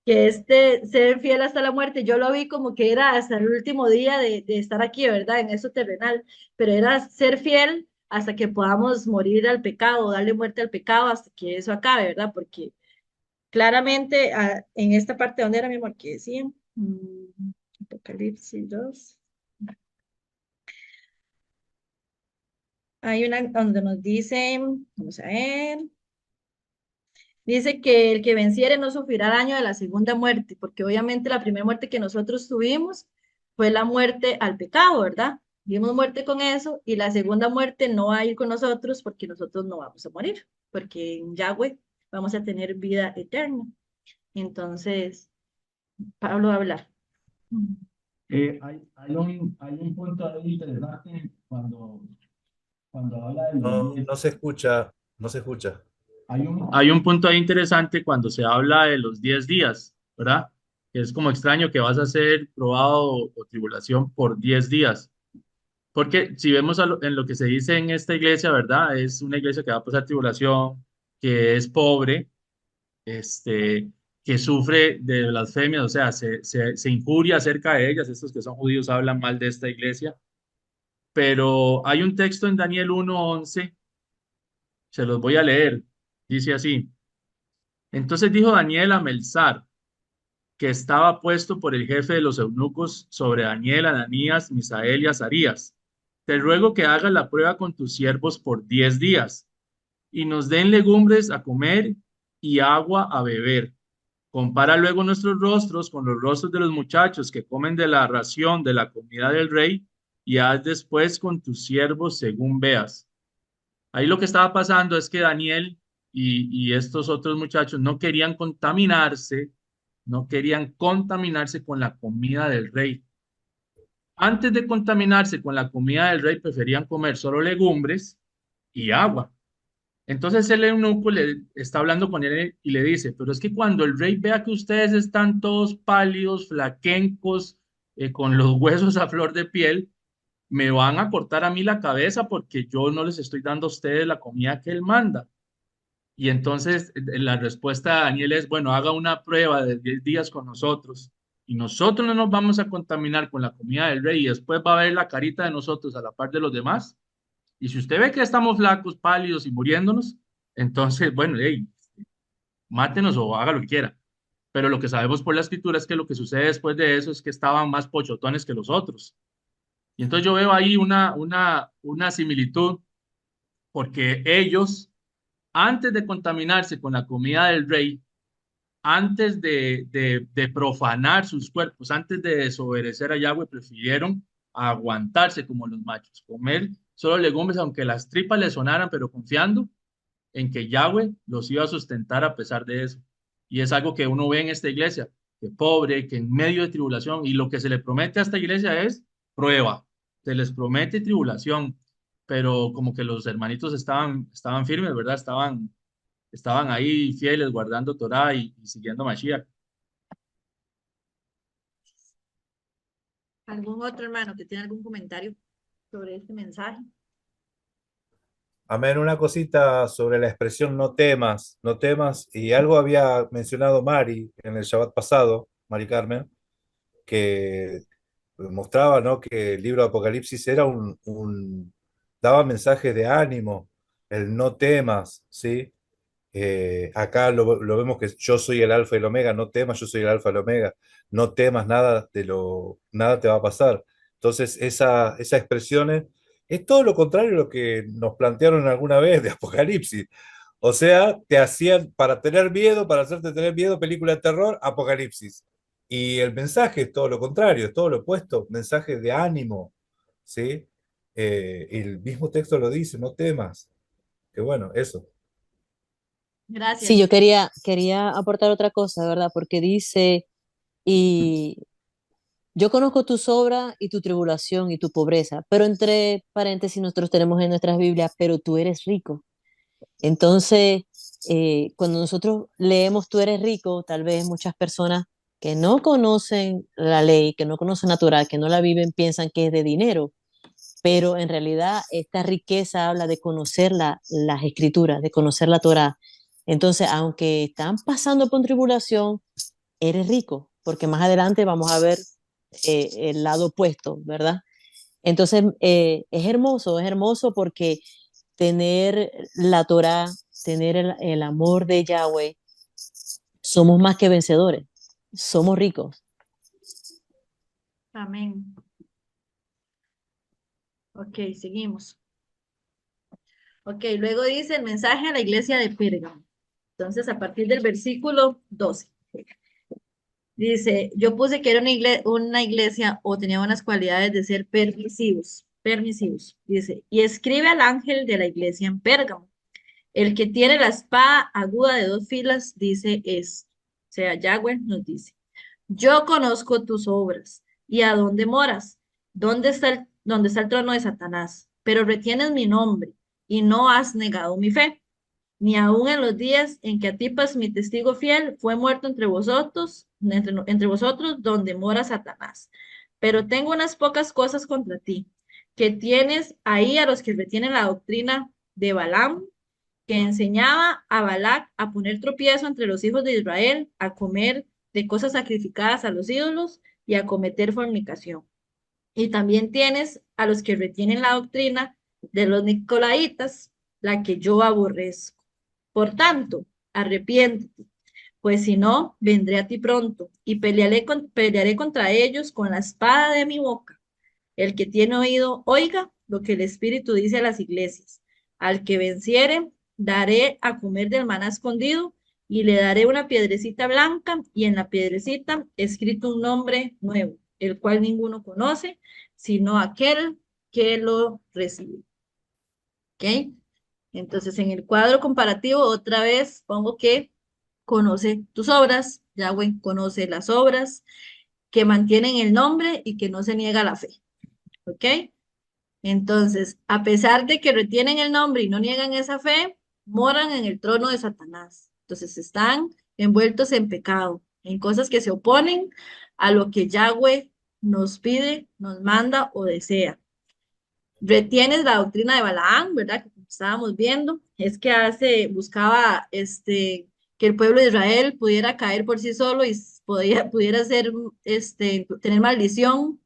que este ser fiel hasta la muerte, yo lo vi como que era hasta el último día de estar aquí, ¿verdad? En eso terrenal, pero era ser fiel hasta que podamos morir al pecado, darle muerte al pecado hasta que eso acabe, ¿verdad? Porque claramente en esta parte donde era mi amor que decía, Apocalipsis 2, hay una donde nos dice, vamos a ver, dice que el que venciere no sufrirá daño de la segunda muerte, porque obviamente la primera muerte que nosotros tuvimos fue la muerte al pecado, ¿verdad? Dimos muerte con eso y la segunda muerte no va a ir con nosotros porque nosotros no vamos a morir, porque en Yahweh vamos a tener vida eterna. Entonces, Pablo va a hablar. Hay un punto ahí interesante cuando habla de los No, 10. no se escucha, no se escucha. Hay un punto ahí interesante cuando se habla de los 10 días, ¿verdad? Que es como extraño que vas a ser probado o tribulación por 10 días. Porque si vemos en lo que se dice en esta iglesia, ¿verdad? Es una iglesia que va a pasar tribulación, que es pobre, que sufre de blasfemias, o sea, se injuria acerca de ellas. Estos que son judíos hablan mal de esta iglesia. Pero hay un texto en Daniel 1:11 Se los voy a leer. Dice así. Entonces dijo Daniel a Melzar, que estaba puesto por el jefe de los eunucos sobre Daniel, Ananías, Misael y Azarías. Te ruego que hagas la prueba con tus siervos por 10 días y nos den legumbres a comer y agua a beber. Compara luego nuestros rostros con los rostros de los muchachos que comen de la ración de la comida del rey y haz después con tus siervos según veas. Ahí lo que estaba pasando es que Daniel y estos otros muchachos no querían contaminarse con la comida del rey. Antes de contaminarse con la comida del rey, preferían comer solo legumbres y agua. Entonces el eunuco le está hablando con él y le dice, pero es que cuando el rey vea que ustedes están todos pálidos, flaquencos, con los huesos a flor de piel, me van a cortar a mí la cabeza porque yo no les estoy dando a ustedes la comida que él manda. Y entonces la respuesta de Daniel es, bueno, haga una prueba de 10 días con nosotros y nosotros no nos vamos a contaminar con la comida del rey y después va a ver la carita de nosotros a la par de los demás. Y si usted ve que estamos flacos, pálidos y muriéndonos, entonces, bueno, hey, mátenos o haga lo que quiera. Pero lo que sabemos por la escritura es que lo que sucede después de eso es que estaban más pochotones que los otros. Y entonces yo veo ahí una similitud porque ellos, antes de contaminarse con la comida del rey, antes de profanar sus cuerpos, antes de desobedecer a Yahweh, prefirieron aguantarse como los machos, comer solo legumbres, aunque las tripas les sonaran, pero confiando en que Yahweh los iba a sustentar a pesar de eso. Y es algo que uno ve en esta iglesia, que pobre, que en medio de tribulación, y lo que se le promete a esta iglesia es prueba, se les promete tribulación, pero como que los hermanitos estaban firmes, ¿verdad? Estaban ahí fieles, guardando Torah y siguiendo Mashiach. ¿Algún otro hermano que tiene algún comentario sobre este mensaje? Amén, una cosita sobre la expresión no temas, y algo había mencionado Mari en el Shabbat pasado, Mari Carmen, que mostraba, ¿no?, que el libro de Apocalipsis era daba mensajes de ánimo, el no temas, ¿sí? Acá lo vemos que yo soy el alfa y el omega, no temas, yo soy el alfa y el omega, no temas, nada te va a pasar. Entonces, esa expresión es todo lo contrario a lo que nos plantearon alguna vez de Apocalipsis. O sea, te hacían para tener miedo, para hacerte tener miedo, película de terror, Apocalipsis. Y el mensaje es todo lo contrario, es todo lo opuesto, mensaje de ánimo, ¿sí? El mismo texto lo dice, no temas. Que bueno, eso. Sí, yo Gracias. quería aportar otra cosa, ¿verdad? Porque dice, y yo conozco tus obras y tu tribulación y tu pobreza, pero entre paréntesis nosotros tenemos en nuestras Biblias, pero tú eres rico. Entonces, cuando nosotros leemos tú eres rico, tal vez muchas personas que no conocen la ley, que no conocen la Torá, que no la viven, piensan que es de dinero, pero en realidad esta riqueza habla de conocer las escrituras, de conocer la Torá. Entonces, aunque están pasando por tribulación, eres rico, porque más adelante vamos a ver el lado opuesto, ¿verdad? Entonces, es hermoso porque tener la Torá, tener el amor de Yahweh, somos más que vencedores, somos ricos. Amén. Ok, seguimos. Ok, luego dice el mensaje a la iglesia de Pérgamo. Entonces, a partir del versículo 12. Dice, yo puse que era una iglesia o tenía unas cualidades de ser permisivos, permisivos. Dice, y escribe al ángel de la iglesia en Pérgamo. El que tiene la espada aguda de 2 filas, dice esto. O sea, Yahweh nos dice, yo conozco tus obras y a dónde moras, dónde está el trono de Satanás, pero retienes mi nombre y no has negado mi fe, ni aun en los días en que Antipas, mi testigo fiel, fue muerto entre vosotros, donde mora Satanás. Pero tengo unas pocas cosas contra ti, que tienes ahí a los que retienen la doctrina de Balaam, que enseñaba a Balac a poner tropiezo entre los hijos de Israel, a comer de cosas sacrificadas a los ídolos y a cometer fornicación. Y también tienes a los que retienen la doctrina de los Nicolaitas, la que yo aborrezco. Por tanto, arrepiéntete, pues si no, vendré a ti pronto y pelearé contra ellos con la espada de mi boca. El que tiene oído, oiga lo que el Espíritu dice a las iglesias. Al que venciere, daré a comer del maná escondido y le daré una piedrecita blanca y en la piedrecita escrito un nombre nuevo, el cual ninguno conoce, sino aquel que lo recibe. ¿Ok? Entonces, en el cuadro comparativo, otra vez pongo que conoce tus obras, Yahweh conoce las obras que mantienen el nombre y que no se niega la fe. ¿Ok? Entonces, a pesar de que retienen el nombre y no niegan esa fe, moran en el trono de Satanás. Entonces, están envueltos en pecado, en cosas que se oponen a lo que Yahweh nos pide, nos manda o desea. Retienes la doctrina de Balaán, ¿verdad? Que como estábamos viendo, es que buscaba que el pueblo de Israel pudiera caer por sí solo y pudiera ser, tener maldición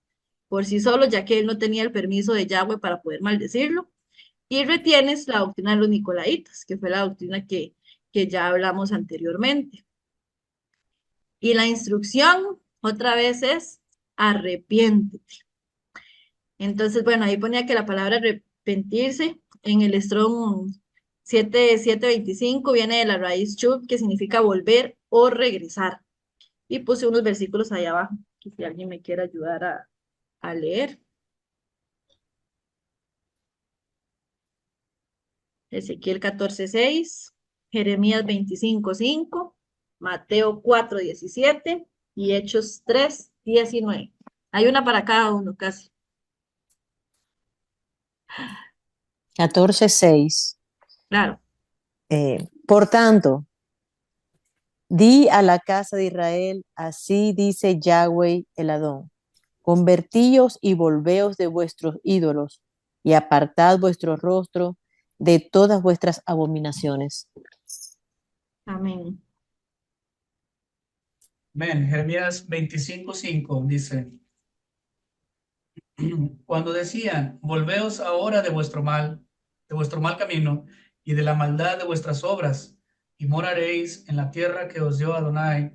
por sí solo, ya que él no tenía el permiso de Yahweh para poder maldecirlo. Y retienes la doctrina de los Nicolaitas, que fue la doctrina que ya hablamos anteriormente. Y la instrucción, otra vez, es arrepiéntete. Entonces, bueno, ahí ponía que la palabra arrepentirse en el Strong 7725 viene de la raíz chub, que significa volver o regresar. Y puse unos versículos ahí abajo, que si alguien me quiere ayudar a leer. Ezequiel 14:6, Jeremías 25:5, Mateo 4:17 y Hechos 3:19. Hay una para cada uno casi. 14:6. Claro. Por tanto, di a la casa de Israel, así dice Yahweh el Adón, convertíos y volveos de vuestros ídolos y apartad vuestro rostro de todas vuestras abominaciones. Amén. Amén. Jeremías 25:5 dice, cuando decían, volveos ahora de vuestro mal camino y de la maldad de vuestras obras, y moraréis en la tierra que os dio Adonai,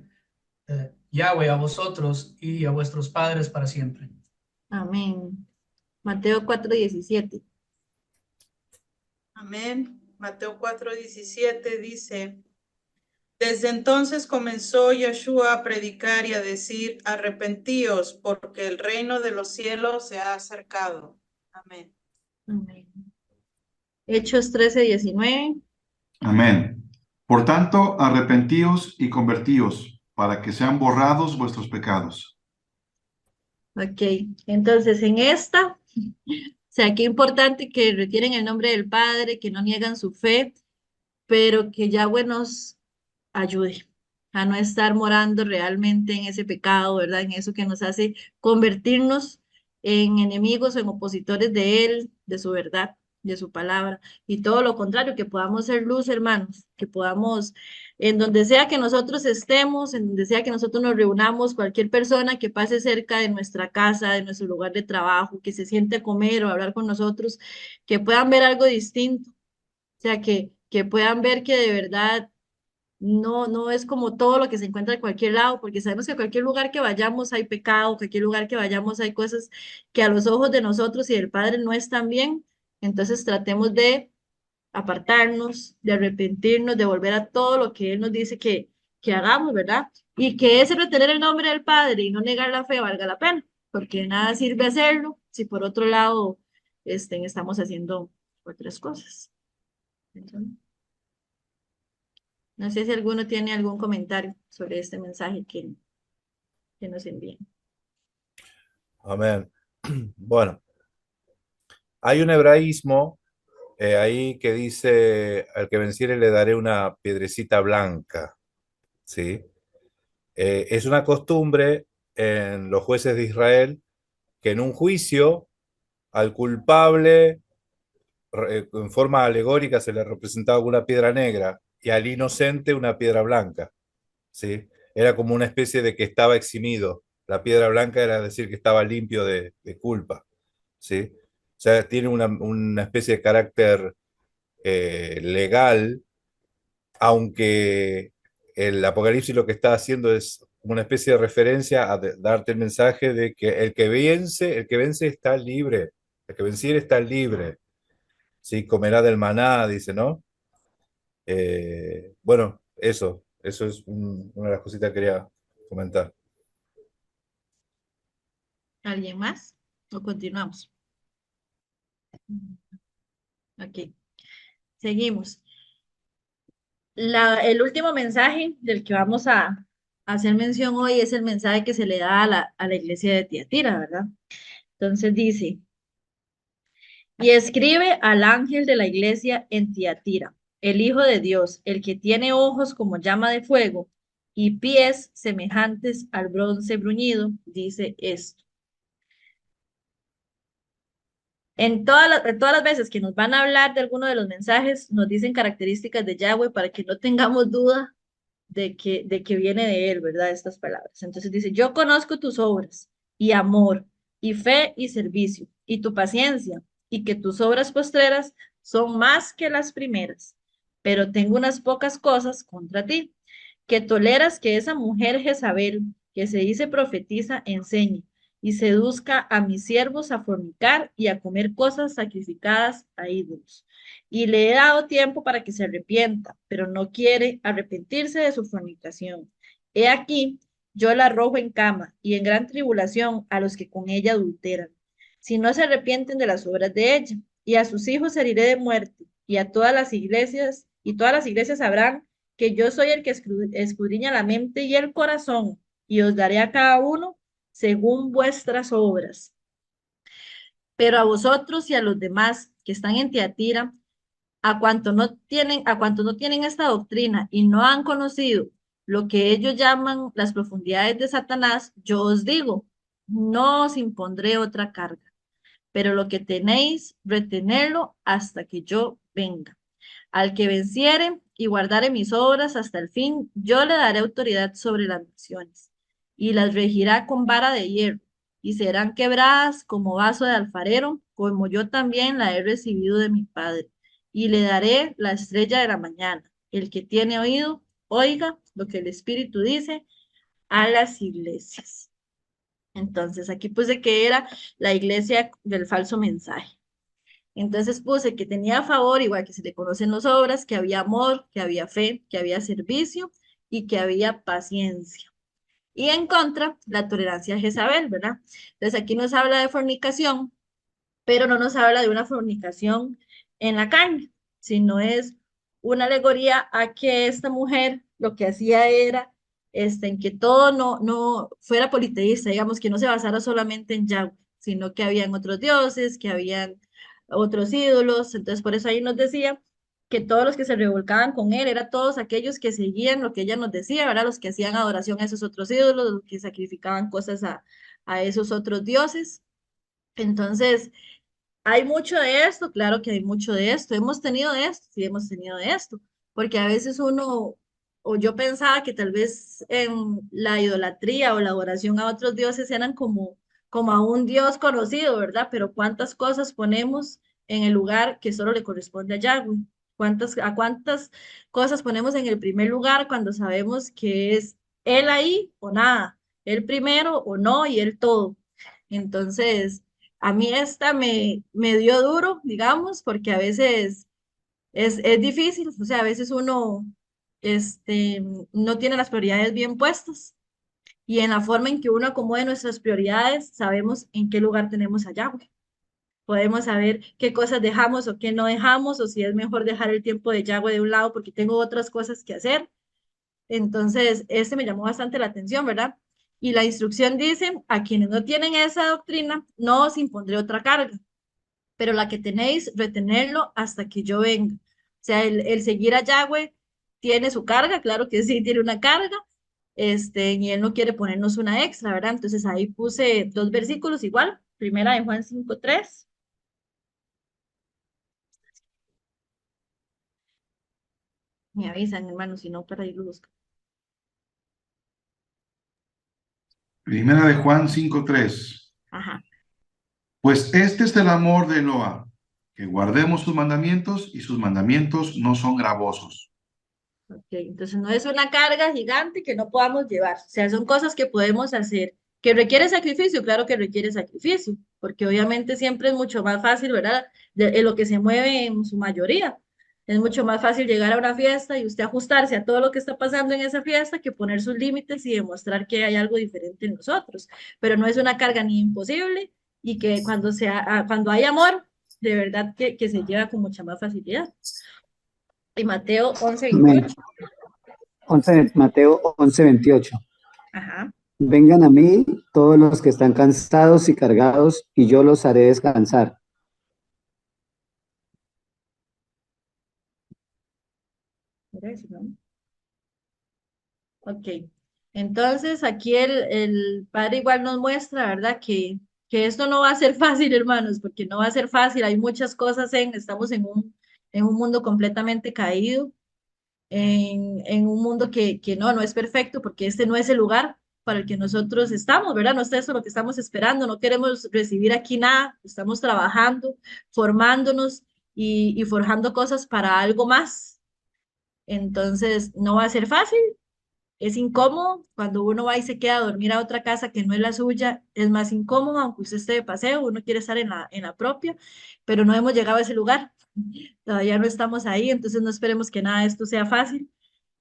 Yahweh, a vosotros y a vuestros padres para siempre. Amén. Mateo 4:17. Amén. Mateo 4:17 dice, desde entonces comenzó Yeshua a predicar y a decir, arrepentíos, porque el reino de los cielos se ha acercado. Amén. Amén. Hechos 13:19. Amén. Por tanto, arrepentíos y convertíos, para que sean borrados vuestros pecados. Ok, entonces en esta, o sea, qué importante que retienen el nombre del Padre, que no niegan su fe, pero que Yahweh nos ayude a no estar morando realmente en ese pecado, ¿verdad? En eso que nos hace convertirnos en enemigos o en opositores de Él, de su verdad, de su palabra, y todo lo contrario, que podamos ser luz, hermanos, que podamos, en donde sea que nosotros estemos, en donde sea que nosotros nos reunamos, cualquier persona que pase cerca de nuestra casa, de nuestro lugar de trabajo, que se siente a comer o a hablar con nosotros, que puedan ver algo distinto, o sea, que puedan ver que de verdad no es como todo lo que se encuentra en cualquier lado, porque sabemos que a cualquier lugar que vayamos hay pecado, cualquier lugar que vayamos hay cosas que a los ojos de nosotros y del Padre no están bien. Entonces tratemos de apartarnos, de arrepentirnos, de volver a todo lo que Él nos dice que hagamos, ¿verdad? Y que ese retener el nombre del Padre y no negar la fe valga la pena, porque de nada sirve hacerlo si por otro lado estamos haciendo otras cosas. Entonces, no sé si alguno tiene algún comentario sobre este mensaje que nos envíen. Amén. Bueno, hay un hebraísmo ahí que dice, al que venciere le daré una piedrecita blanca, ¿sí? Es una costumbre en los jueces de Israel que en un juicio al culpable en forma alegórica se le representaba una piedra negra y al inocente una piedra blanca, ¿sí? Era como una especie de que estaba eximido. La piedra blanca era decir que estaba limpio de culpa, ¿sí? O sea, tiene una especie de carácter legal, aunque el Apocalipsis lo que está haciendo es una especie de referencia a darte el mensaje de que el que vence está libre, el que venciere está libre, ¿sí? Comerá del maná, dice, ¿no? Bueno, eso es una de las cositas que quería comentar. ¿Alguien más? ¿O continuamos? Ok, seguimos. El último mensaje del que vamos a hacer mención hoy es el mensaje que se le da a la iglesia de Tiatira, ¿verdad? Entonces dice, y escribe al ángel de la iglesia en Tiatira, el Hijo de Dios, el que tiene ojos como llama de fuego y pies semejantes al bronce bruñido, dice esto. En todas las veces que nos van a hablar de alguno de los mensajes, nos dicen características de Yahweh para que no tengamos duda de que viene de él, ¿verdad? Estas palabras. Entonces dice, yo conozco tus obras y amor y fe y servicio y tu paciencia y que tus obras postreras son más que las primeras, pero tengo unas pocas cosas contra ti, que toleras que esa mujer Jezabel, que se dice profetiza, enseñe y seduzca a mis siervos a fornicar y a comer cosas sacrificadas a ídolos. Y le he dado tiempo para que se arrepienta, pero no quiere arrepentirse de su fornicación. He aquí, yo la arrojo en cama y en gran tribulación a los que con ella adulteran, si no se arrepienten de las obras de ella. Y a sus hijos heriré de muerte, y a todas las iglesias sabrán que yo soy el que escudriña la mente y el corazón, y os daré a cada uno según vuestras obras. Pero a vosotros y a los demás que están en Tiatira, a cuanto no tienen esta doctrina y no han conocido lo que ellos llaman las profundidades de Satanás, yo os digo, no os impondré otra carga, pero lo que tenéis, retenerlo hasta que yo venga. Al que venciere y guardare mis obras hasta el fin, yo le daré autoridad sobre las naciones y las regirá con vara de hierro y serán quebradas como vaso de alfarero, como yo también la he recibido de mi Padre. Y le daré la estrella de la mañana. El que tiene oído, oiga lo que el Espíritu dice a las iglesias. Entonces, aquí puse que era la iglesia del falso mensaje. Entonces puse que tenía a favor, igual que se le conocen las obras, que había amor, que había fe, que había servicio y que había paciencia. Y en contra, la tolerancia a Jezabel, ¿verdad? Entonces aquí nos habla de fornicación, pero no nos habla de una fornicación en la carne, sino es una alegoría a que esta mujer lo que hacía era en que todo no fuera politeísta, digamos, que no se basara solamente en Yahweh, sino que habían otros dioses, que habían otros ídolos. Entonces, por eso ahí nos decía que todos los que se revolcaban con él eran todos aquellos que seguían lo que ella nos decía, ¿verdad? Los que hacían adoración a esos otros ídolos, los que sacrificaban cosas a esos otros dioses. Entonces, hay mucho de esto, claro que hay mucho de esto. Hemos tenido de esto, sí hemos tenido de esto, porque a veces uno, o yo pensaba que tal vez en la idolatría o la adoración a otros dioses eran como a un dios conocido, ¿verdad? Pero cuántas cosas ponemos en el lugar que solo le corresponde a Yahweh. ¿A cuántas cosas ponemos en el primer lugar cuando sabemos que es él ahí o nada, él primero o no y él todo? Entonces, a mí esta me dio duro, digamos, porque a veces es difícil, o sea, a veces uno no tiene las prioridades bien puestas y en la forma en que uno acomode nuestras prioridades, sabemos en qué lugar tenemos a Yahweh. Podemos saber qué cosas dejamos o qué no dejamos, o si es mejor dejar el tiempo de Yahweh de un lado porque tengo otras cosas que hacer. Entonces, este me llamó bastante la atención, ¿verdad? Y la instrucción dice, a quienes no tienen esa doctrina, no os impondré otra carga, pero la que tenéis, retenerlo hasta que yo venga. O sea, el seguir a Yahweh tiene su carga, claro que sí, tiene una carga, y él no quiere ponernos una extra, ¿verdad? Entonces ahí puse dos versículos igual, primera de Juan 5:3. Me avisan, hermano, si no, para ir a buscar. Primera de Juan 5:3. Ajá. Pues este es el amor de Eloa, que guardemos sus mandamientos y sus mandamientos no son gravosos. Ok, entonces no es una carga gigante que no podamos llevar, o sea, son cosas que podemos hacer. ¿Que requiere sacrificio? Claro que requiere sacrificio, porque obviamente siempre es mucho más fácil, ¿verdad? En lo que se mueve en su mayoría. Es mucho más fácil llegar a una fiesta y usted ajustarse a todo lo que está pasando en esa fiesta que poner sus límites y demostrar que hay algo diferente en nosotros. Pero no es una carga ni imposible y que cuando hay amor, de verdad que se lleva con mucha más facilidad. Y Mateo 11, Amén. 28. Mateo 11:28. Ajá. Vengan a mí todos los que están cansados y cargados, y yo los haré descansar. Era eso, ¿no? Ok. Entonces, aquí el padre igual nos muestra, ¿verdad? Que esto no va a ser fácil, hermanos, porque no va a ser fácil. Hay muchas cosas estamos en un mundo completamente caído, en un mundo que no es perfecto, porque este no es el lugar para el que nosotros estamos, ¿verdad? No es eso lo que estamos esperando, no queremos recibir aquí nada, estamos trabajando, formándonos y forjando cosas para algo más. Entonces, no va a ser fácil, es incómodo cuando uno va y se queda a dormir a otra casa que no es la suya, es más incómodo, aunque usted esté de paseo, uno quiere estar en la propia, pero no hemos llegado a ese lugar, todavía no estamos ahí, entonces no esperemos que nada de esto sea fácil,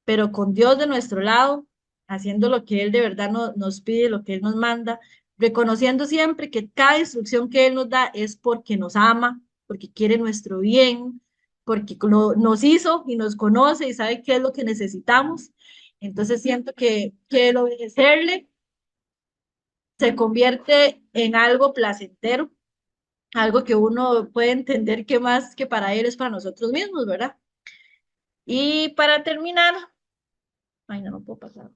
pero con Dios de nuestro lado, haciendo lo que Él de verdad nos pide, lo que Él nos manda, reconociendo siempre que cada instrucción que Él nos da es porque nos ama, porque quiere nuestro bien, porque nos hizo y nos conoce y sabe qué es lo que necesitamos. Entonces siento que el obedecerle se convierte en algo placentero, algo que uno puede entender que más que para Él es para nosotros mismos, ¿verdad? Y para terminar, ay, no puedo pasar.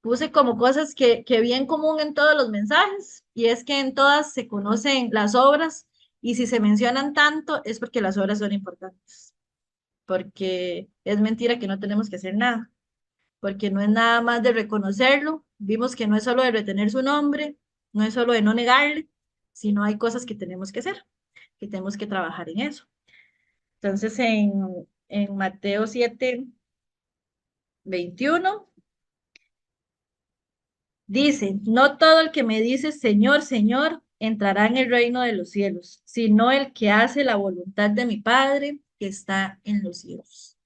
Puse como cosas que vi en común en todos los mensajes, y es que en todas se conocen las obras, y si se mencionan tanto es porque las obras son importantes, porque es mentira que no tenemos que hacer nada, porque no es nada más de reconocerlo, vimos que no es solo de retener su nombre, no es solo de no negarle, sino hay cosas que tenemos que hacer, que tenemos que trabajar en eso. Entonces en Mateo 7:21 dice, no todo el que me dice Señor, Señor, entrará en el reino de los cielos, sino el que hace la voluntad de mi Padre que está en los cielos.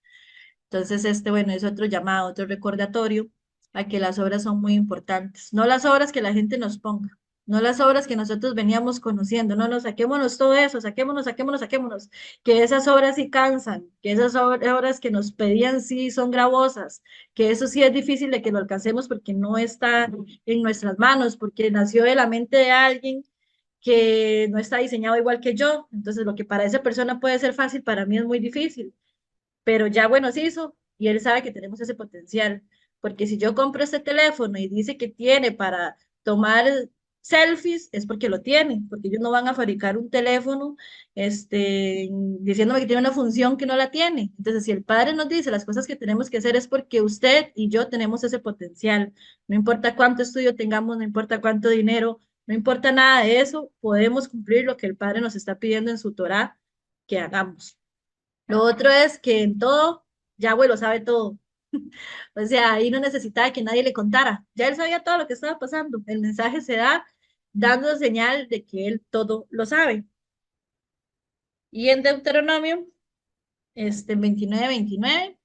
Entonces, bueno, es otro llamado, otro recordatorio a que las obras son muy importantes. No las obras que la gente nos ponga, no las obras que nosotros veníamos conociendo, no, no, saquémonos todo eso, saquémonos, saquémonos, saquémonos, que esas obras sí cansan, que esas obras que nos pedían sí son gravosas, que eso sí es difícil de que lo alcancemos porque no está en nuestras manos, porque nació de la mente de alguien que no está diseñado igual que yo. Entonces, lo que para esa persona puede ser fácil, para mí es muy difícil, pero ya bueno se hizo y él sabe que tenemos ese potencial, porque si yo compro este teléfono y dice que tiene para tomar selfies, es porque lo tiene, porque ellos no van a fabricar un teléfono diciéndome que tiene una función que no la tiene. Entonces, si el padre nos dice las cosas que tenemos que hacer es porque usted y yo tenemos ese potencial, no importa cuánto estudio tengamos, no importa cuánto dinero, no importa nada de eso, podemos cumplir lo que el padre nos está pidiendo en su Torá que hagamos. Lo otro es que en todo, Yahweh lo sabe todo. O sea, ahí no necesitaba que nadie le contara. Ya él sabía todo lo que estaba pasando. El mensaje se da dando señal de que él todo lo sabe. Y en Deuteronomio, 29:29,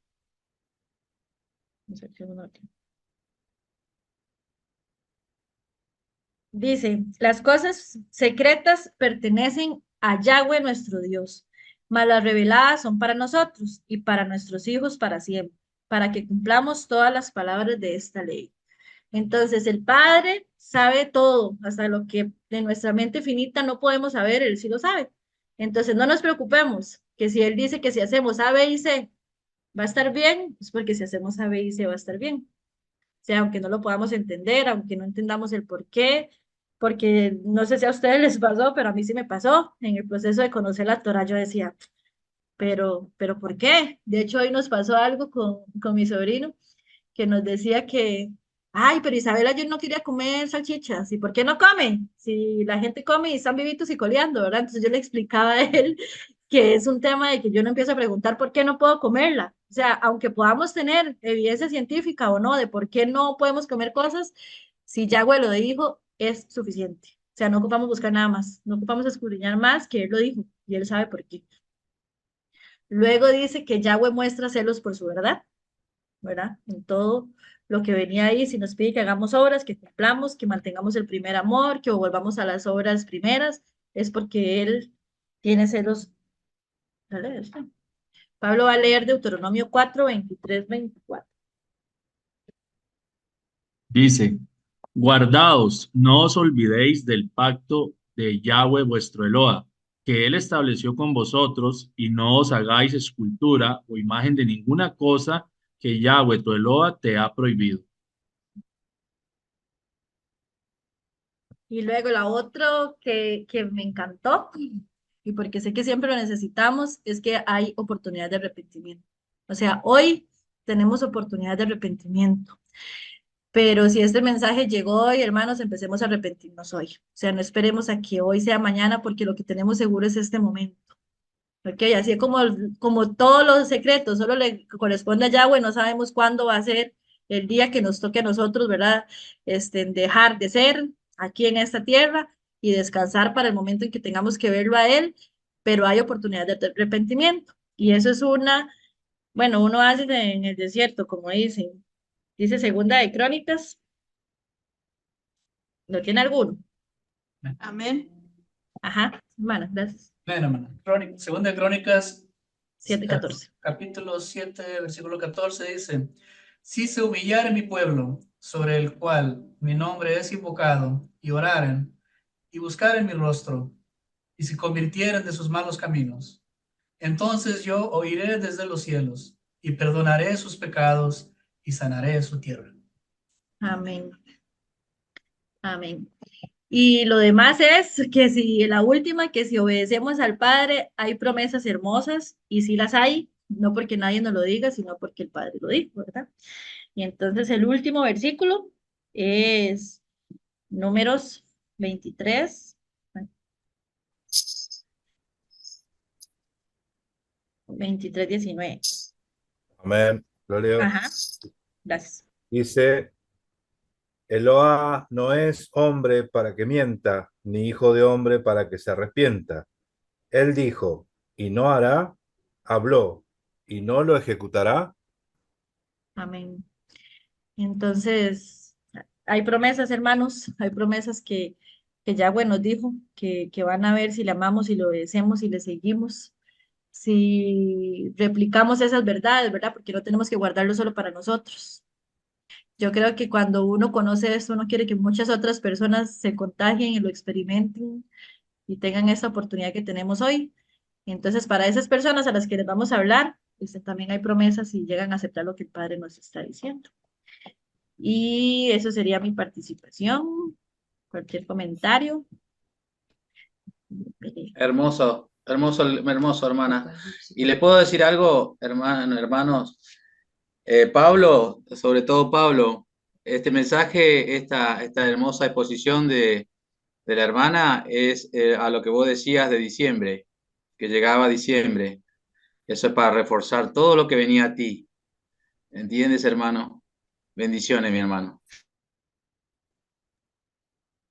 dice, las cosas secretas pertenecen a Yahweh nuestro Dios, mas las reveladas son para nosotros y para nuestros hijos para siempre, para que cumplamos todas las palabras de esta ley. Entonces, el Padre sabe todo, hasta lo que de nuestra mente finita no podemos saber, Él sí lo sabe. Entonces, no nos preocupemos, que si Él dice que si hacemos A, B y C va a estar bien, es porque si hacemos A, B y C va a estar bien. O sea, aunque no lo podamos entender, aunque no entendamos el por qué, porque no sé si a ustedes les pasó, pero a mí sí me pasó. En el proceso de conocer la Torah, yo decía, pero ¿por qué? De hecho, hoy nos pasó algo con mi sobrino, que nos decía Ay, pero Isabela, yo no quería comer salchichas. ¿Y por qué no come? Si la gente come y están vivitos y coleando, ¿verdad? Entonces yo le explicaba a él que es un tema de que yo no empiezo a preguntar por qué no puedo comerla. O sea, aunque podamos tener evidencia científica o no de por qué no podemos comer cosas, si Yahweh lo dijo, es suficiente. O sea, no ocupamos buscar nada más, no ocupamos escudriñar más que él lo dijo y él sabe por qué. Luego dice que Yahweh muestra celos por su verdad, ¿verdad? En todo lo que venía ahí, si nos pide que hagamos obras, que cumplamos, que mantengamos el primer amor, que volvamos a las obras primeras, es porque Él tiene celos. Dale, está. Pablo va a leer Deuteronomio 4, 23, 24. Dice, guardaos, no os olvidéis del pacto de Yahweh vuestro Eloa, que él estableció con vosotros, y no os hagáis escultura o imagen de ninguna cosa que Yahweh tu Eloa te ha prohibido. Y luego la otra que me encantó, y porque sé que siempre lo necesitamos, es que hay oportunidad de arrepentimiento. O sea, hoy tenemos oportunidad de arrepentimiento. Pero si este mensaje llegó hoy, hermanos, empecemos a arrepentirnos hoy. O sea, no esperemos a que hoy sea mañana, porque lo que tenemos seguro es este momento. ¿Ok? Así como todos los secretos, solo le corresponde a Yahweh, no sabemos cuándo va a ser el día que nos toque a nosotros, ¿verdad? Dejar de ser aquí en esta tierra y descansar para el momento en que tengamos que verlo a Él, pero hay oportunidad de arrepentimiento. Y eso es bueno, uno hace en el desierto, como dicen. Dice Segunda de Crónicas. ¿No tiene alguno? Amén. Ajá, hermana, gracias. Bueno, hermana. Segunda de Crónicas, 7:14. capítulo 7, versículo 14 dice, si se humillare mi pueblo, sobre el cual mi nombre es invocado, y oraren, y buscaren mi rostro, y se convirtieren de sus malos caminos, entonces yo oiré desde los cielos, y perdonaré sus pecados, y sanaré su tierra. Amén. Amén. Y lo demás es que si la última, que si obedecemos al Padre, hay promesas hermosas, y si las hay, no porque nadie nos lo diga, sino porque el Padre lo dijo, ¿verdad? Y entonces el último versículo es Números 23, 23, 19. Amén. Lo leo. Ajá, gracias. Dice, Eloa no es hombre para que mienta, ni hijo de hombre para que se arrepienta. Él dijo, y no hará, habló, y no lo ejecutará. Amén. Entonces, hay promesas, hermanos, hay promesas que Yahweh nos dijo, que van a ver si le amamos, si le obedecemos, si le seguimos, si replicamos esas verdades, ¿verdad? Porque no tenemos que guardarlo solo para nosotros. Yo creo que cuando uno conoce esto, uno quiere que muchas otras personas se contagien y lo experimenten y tengan esa oportunidad que tenemos hoy. Entonces, para esas personas a las que les vamos a hablar, también hay promesas y llegan a aceptar lo que el Padre nos está diciendo. Y eso sería mi participación. Cualquier comentario. Hermoso, hermoso, hermoso, hermana. Y le puedo decir algo, hermanos. Pablo, sobre todo Pablo, este mensaje, esta hermosa exposición de la hermana es a lo que vos decías de diciembre, que llegaba diciembre. Eso es para reforzar todo lo que venía a ti. ¿Entiendes, hermano? Bendiciones, mi hermano.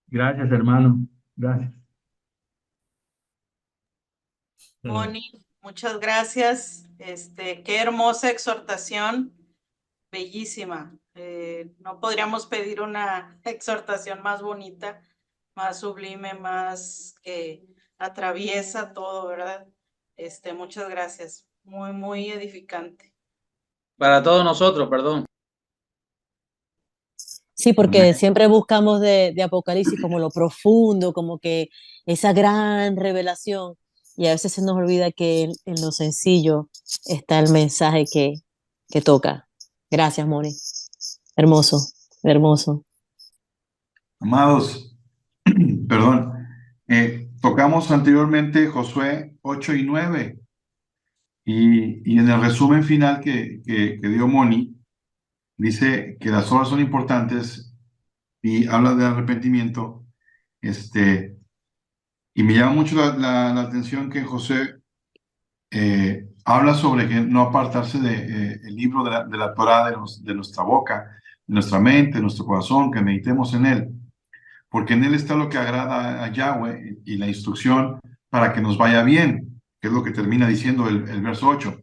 Gracias, hermano. Gracias. Moni, muchas gracias. Qué hermosa exhortación, bellísima. No podríamos pedir una exhortación más bonita, más sublime, más que atraviesa todo, ¿verdad? Muchas gracias. Muy, muy edificante. Para todos nosotros, perdón. Sí, porque siempre buscamos de Apocalipsis como lo profundo, como que esa gran revelación, y a veces se nos olvida que en lo sencillo está el mensaje que toca. Gracias, Moni. Hermoso, hermoso. Amados, perdón, tocamos anteriormente Josué 8 y 9 y en el resumen final que dio Moni, dice que las obras son importantes y habla de arrepentimiento. Y me llama mucho la atención que José habla sobre que no apartarse el libro de la Torá de nuestra boca, de nuestra mente, de nuestro corazón, que meditemos en él, porque en él está lo que agrada a Yahweh y la instrucción para que nos vaya bien, que es lo que termina diciendo el verso 8.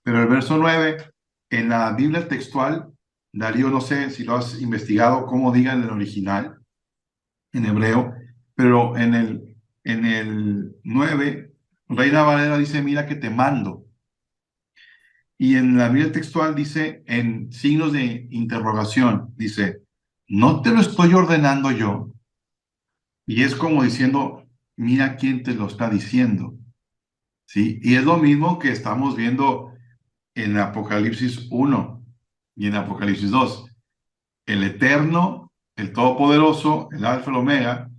Pero el verso 9, en la Biblia textual, Darío, no sé si lo has investigado, cómo diga en el original, en hebreo, pero en el 9, Reina Valera dice, mira que te mando. Y en la Biblia textual dice, en signos de interrogación, dice, no te lo estoy ordenando yo. Y es como diciendo, mira quién te lo está diciendo. ¿Sí? Y es lo mismo que estamos viendo en Apocalipsis 1 y en Apocalipsis 2. El Eterno, el Todopoderoso, el Alfa, el Omega,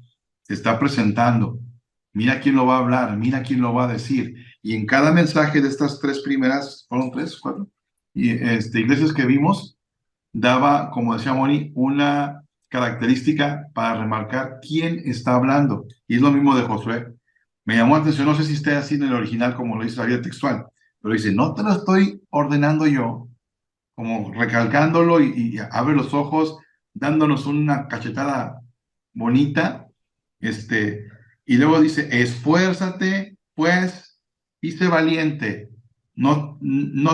se está presentando. Mira quién lo va a hablar, mira quién lo va a decir. Y en cada mensaje de estas tres primeras, ¿fueron tres, cuatro? Y iglesias que vimos, daba, como decía Moni, una característica para remarcar quién está hablando. Y es lo mismo de Josué. Me llamó la atención, no sé si esté así en el original como lo dice la Biblia textual, pero dice, no te lo estoy ordenando yo, como recalcándolo y abre los ojos, dándonos una cachetada bonita, y luego dice, esfuérzate, pues, y sé valiente, no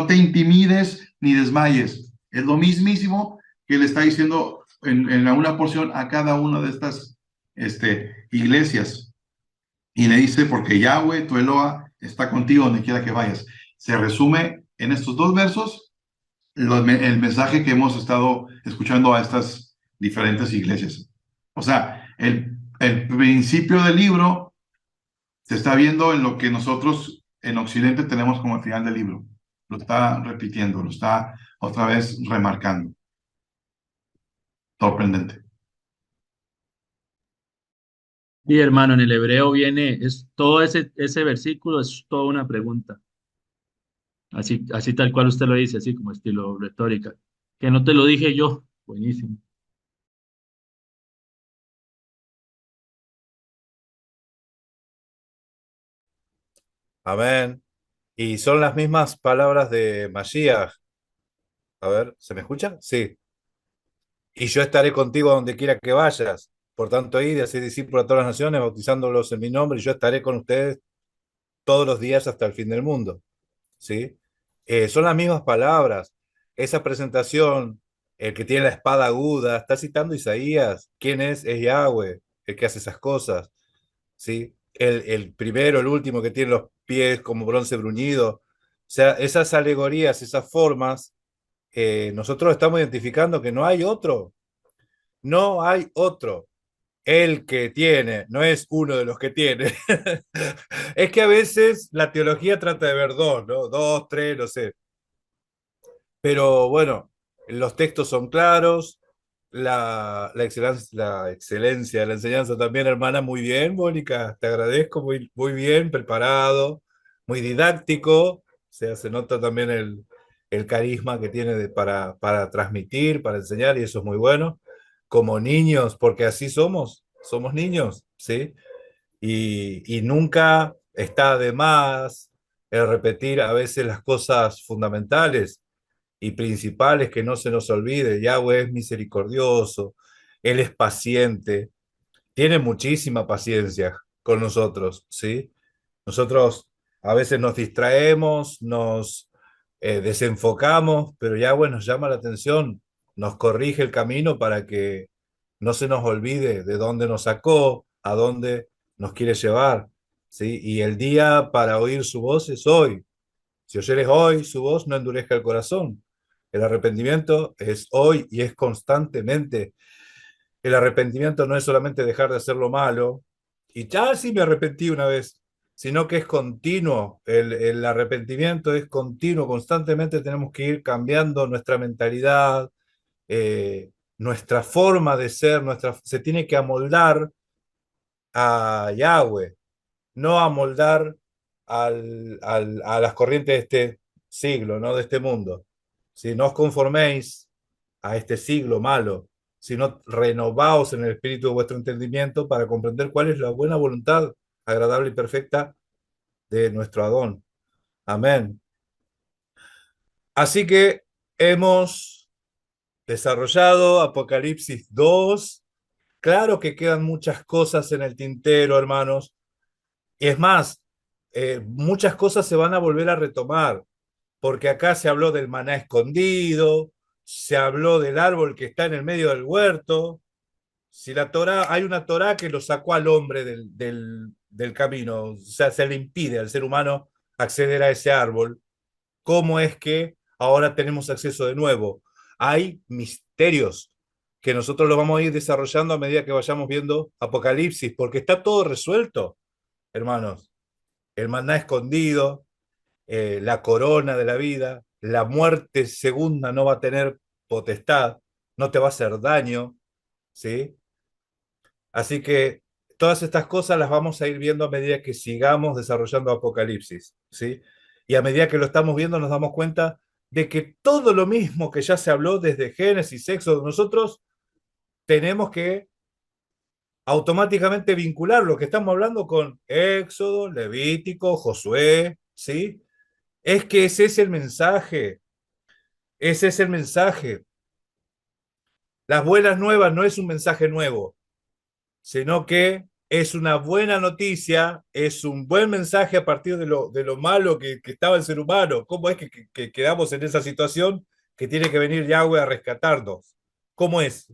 te intimides ni desmayes. Es lo mismísimo que le está diciendo en una porción a cada una de estas iglesias. Y le dice, porque Yahweh, tu Eloa, está contigo donde quiera que vayas. Se resume en estos dos versos el mensaje que hemos estado escuchando a estas diferentes iglesias. O sea, el principio del libro se está viendo en lo que nosotros en Occidente tenemos como el final del libro. Lo está repitiendo, lo está otra vez remarcando. Sorprendente. Y hermano, en el hebreo viene, es todo ese versículo es toda una pregunta. Así tal cual usted lo dice, así como estilo retórica. Que no te lo dije yo. Buenísimo. Amén. Y son las mismas palabras de Mashiach. A ver, ¿se me escucha? Sí. Y yo estaré contigo donde quiera que vayas. Por tanto, id y haced discípulos a todas las naciones, bautizándolos en mi nombre, y yo estaré con ustedes todos los días hasta el fin del mundo. ¿Sí? Son las mismas palabras. Esa presentación, el que tiene la espada aguda, está citando Isaías. ¿Quién es? Es Yahweh, el que hace esas cosas. ¿Sí? El primero, el último que tiene los pies como bronce bruñido. O sea, esas alegorías, esas formas, nosotros estamos identificando que no hay otro. No hay otro. El que tiene, no es uno de los que tiene. Es que a veces la teología trata de ver dos, ¿no? Dos, tres, no sé. Pero bueno, los textos son claros, la excelencia de la enseñanza también, hermana, muy bien, Mónica, te agradezco, muy, muy bien, preparado, muy didáctico, o sea, se nota también el carisma que tiene para transmitir, para enseñar, y eso es muy bueno. Como niños, porque así somos niños, ¿sí? Y nunca está de más el repetir a veces las cosas fundamentales y principales, que no se nos olvide. Yahweh es misericordioso, Él es paciente, tiene muchísima paciencia con nosotros, ¿sí? Nosotros a veces nos distraemos, nos desenfocamos, pero Yahweh nos llama la atención, nos corrige el camino para que no se nos olvide de dónde nos sacó, a dónde nos quiere llevar, ¿sí? Y el día para oír su voz es hoy. Si oyeres hoy su voz, no endurezca el corazón. El arrepentimiento es hoy y es constantemente. El arrepentimiento no es solamente dejar de hacer lo malo, y ya sí me arrepentí una vez, sino que es continuo. El arrepentimiento es continuo, constantemente tenemos que ir cambiando nuestra mentalidad, nuestra forma de ser, se tiene que amoldar a Yahweh, no amoldar a las corrientes de este siglo, ¿no? De este mundo. Si no os conforméis a este siglo malo, sino renovaos en el espíritu de vuestro entendimiento para comprender cuál es la buena voluntad, agradable y perfecta de nuestro Adón. Amén. Así que hemos desarrollado Apocalipsis 2. Claro que quedan muchas cosas en el tintero, hermanos. Y es más, muchas cosas se van a volver a retomar, porque acá se habló del maná escondido, se habló del árbol que está en el medio del huerto. Si la Torá, hay una Torá que lo sacó al hombre del camino, o sea, se le impide al ser humano acceder a ese árbol. ¿Cómo es que ahora tenemos acceso de nuevo? Hay misterios que nosotros los vamos a ir desarrollando a medida que vayamos viendo Apocalipsis, porque está todo resuelto, hermanos. El maná escondido, la corona de la vida, la muerte segunda no va a tener potestad, no te va a hacer daño, ¿sí? Así que todas estas cosas las vamos a ir viendo a medida que sigamos desarrollando Apocalipsis, ¿sí? Y a medida que lo estamos viendo nos damos cuenta de que todo lo mismo que ya se habló desde Génesis, Éxodo, nosotros tenemos que automáticamente vincular lo que estamos hablando con Éxodo, Levítico, Josué, ¿sí? Es que ese es el mensaje, ese es el mensaje. Las buenas nuevas no es un mensaje nuevo, sino que es una buena noticia, es un buen mensaje a partir de lo malo que estaba el ser humano. ¿Cómo es que quedamos en esa situación que tiene que venir Yahweh a rescatarnos? ¿Cómo es?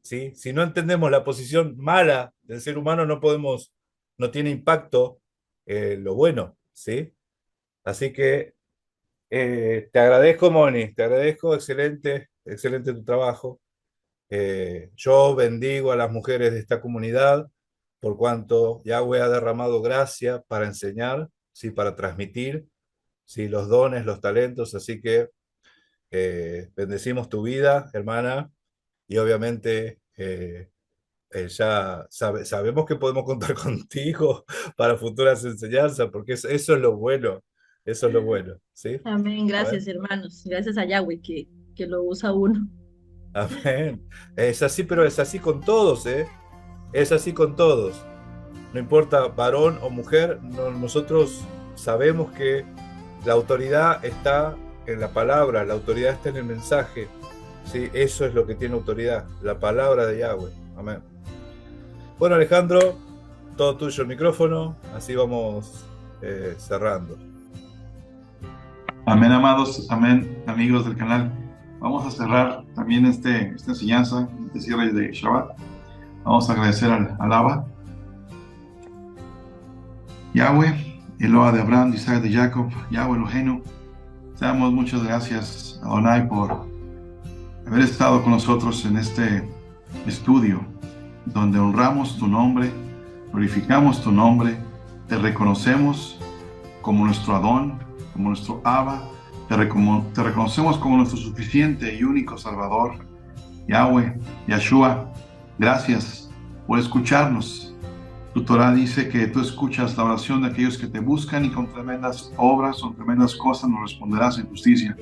¿Sí? Si no entendemos la posición mala del ser humano, no tiene impacto lo bueno, ¿sí? Así que te agradezco, Moni, te agradezco, excelente, excelente tu trabajo. Yo bendigo a las mujeres de esta comunidad por cuanto Yahweh ha derramado gracia para enseñar, ¿sí? Para transmitir, ¿sí? Los dones, los talentos, así que bendecimos tu vida, hermana, y obviamente ya sabemos que podemos contar contigo para futuras enseñanzas, porque eso es lo bueno, eso es lo bueno, ¿sí? Amén, gracias, Amén. hermanos. Gracias a Yahweh que lo usa uno. Amén. Es así, pero es así con todos, ¿eh? Es así con todos. No importa varón o mujer, nosotros sabemos que la autoridad está en la palabra, la autoridad está en el mensaje. ¿Sí? Eso es lo que tiene autoridad, la palabra de Yahweh. Amén. Bueno, Alejandro, todo tuyo el micrófono, así vamos cerrando. Amén, amados, amén, amigos del canal. Vamos a cerrar también esta enseñanza, este cierre de Shabbat. Vamos a agradecer al Abba, Yahweh, Eloa de Abraham, de Isaac, de Jacob, Yahweh Elohenu. Te damos muchas gracias, Adonai, por haber estado con nosotros en este estudio, donde honramos tu nombre, glorificamos tu nombre, te reconocemos como nuestro Adón, como nuestro Abba, te reconocemos como nuestro suficiente y único Salvador, Yahweh, Yahshua. Gracias por escucharnos. Tu Torah dice que tú escuchas la oración de aquellos que te buscan y con tremendas obras o tremendas cosas nos responderás en justicia.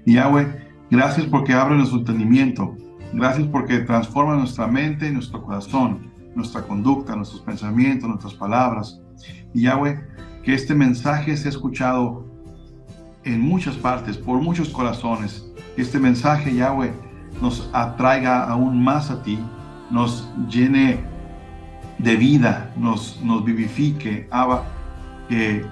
Y Yahweh, gracias porque abre nuestro entendimiento. Gracias porque transforma nuestra mente y nuestro corazón, nuestra conducta, nuestros pensamientos, nuestras palabras. Y Yahweh, que este mensaje sea escuchado en muchas partes, por muchos corazones. Que este mensaje, Yahweh, nos atraiga aún más a ti, nos llene de vida, nos vivifique, Abba, que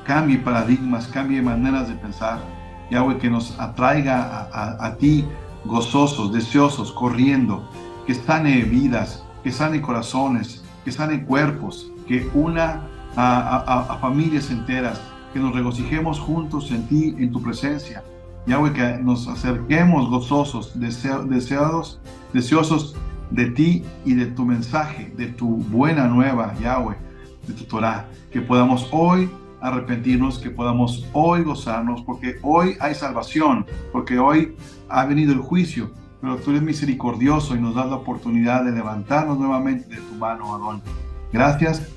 cambie paradigmas, cambie maneras de pensar. Yahweh, que nos atraiga a ti gozosos, deseosos, corriendo, que sane vidas, que sane corazones, que sane cuerpos, que una a familias enteras, que nos regocijemos juntos en ti, en tu presencia. Yahweh, que nos acerquemos gozosos, deseosos de ti y de tu mensaje, de tu buena nueva, Yahweh, de tu Torah, que podamos hoy arrepentirnos, que podamos hoy gozarnos, porque hoy hay salvación, porque hoy ha venido el juicio, pero tú eres misericordioso y nos das la oportunidad de levantarnos nuevamente de tu mano, Adón. Gracias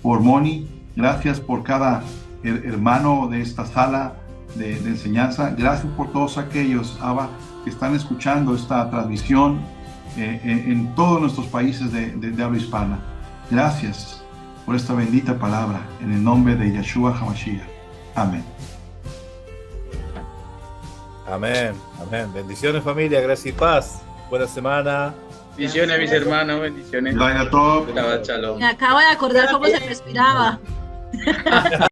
por Moni, gracias por cada hermano de esta sala, de enseñanza. Gracias por todos aquellos, Abba, que están escuchando esta transmisión en todos nuestros países de habla hispana. Gracias por esta bendita palabra, en el nombre de Yeshua HaMashiach. Amén. Amén, amén. Bendiciones, familia, gracias y paz. Buena semana. Bendiciones, mis hermanos, bendiciones. Laila Top. Shabbat Shalom. Me acabo de acordar cómo se respiraba.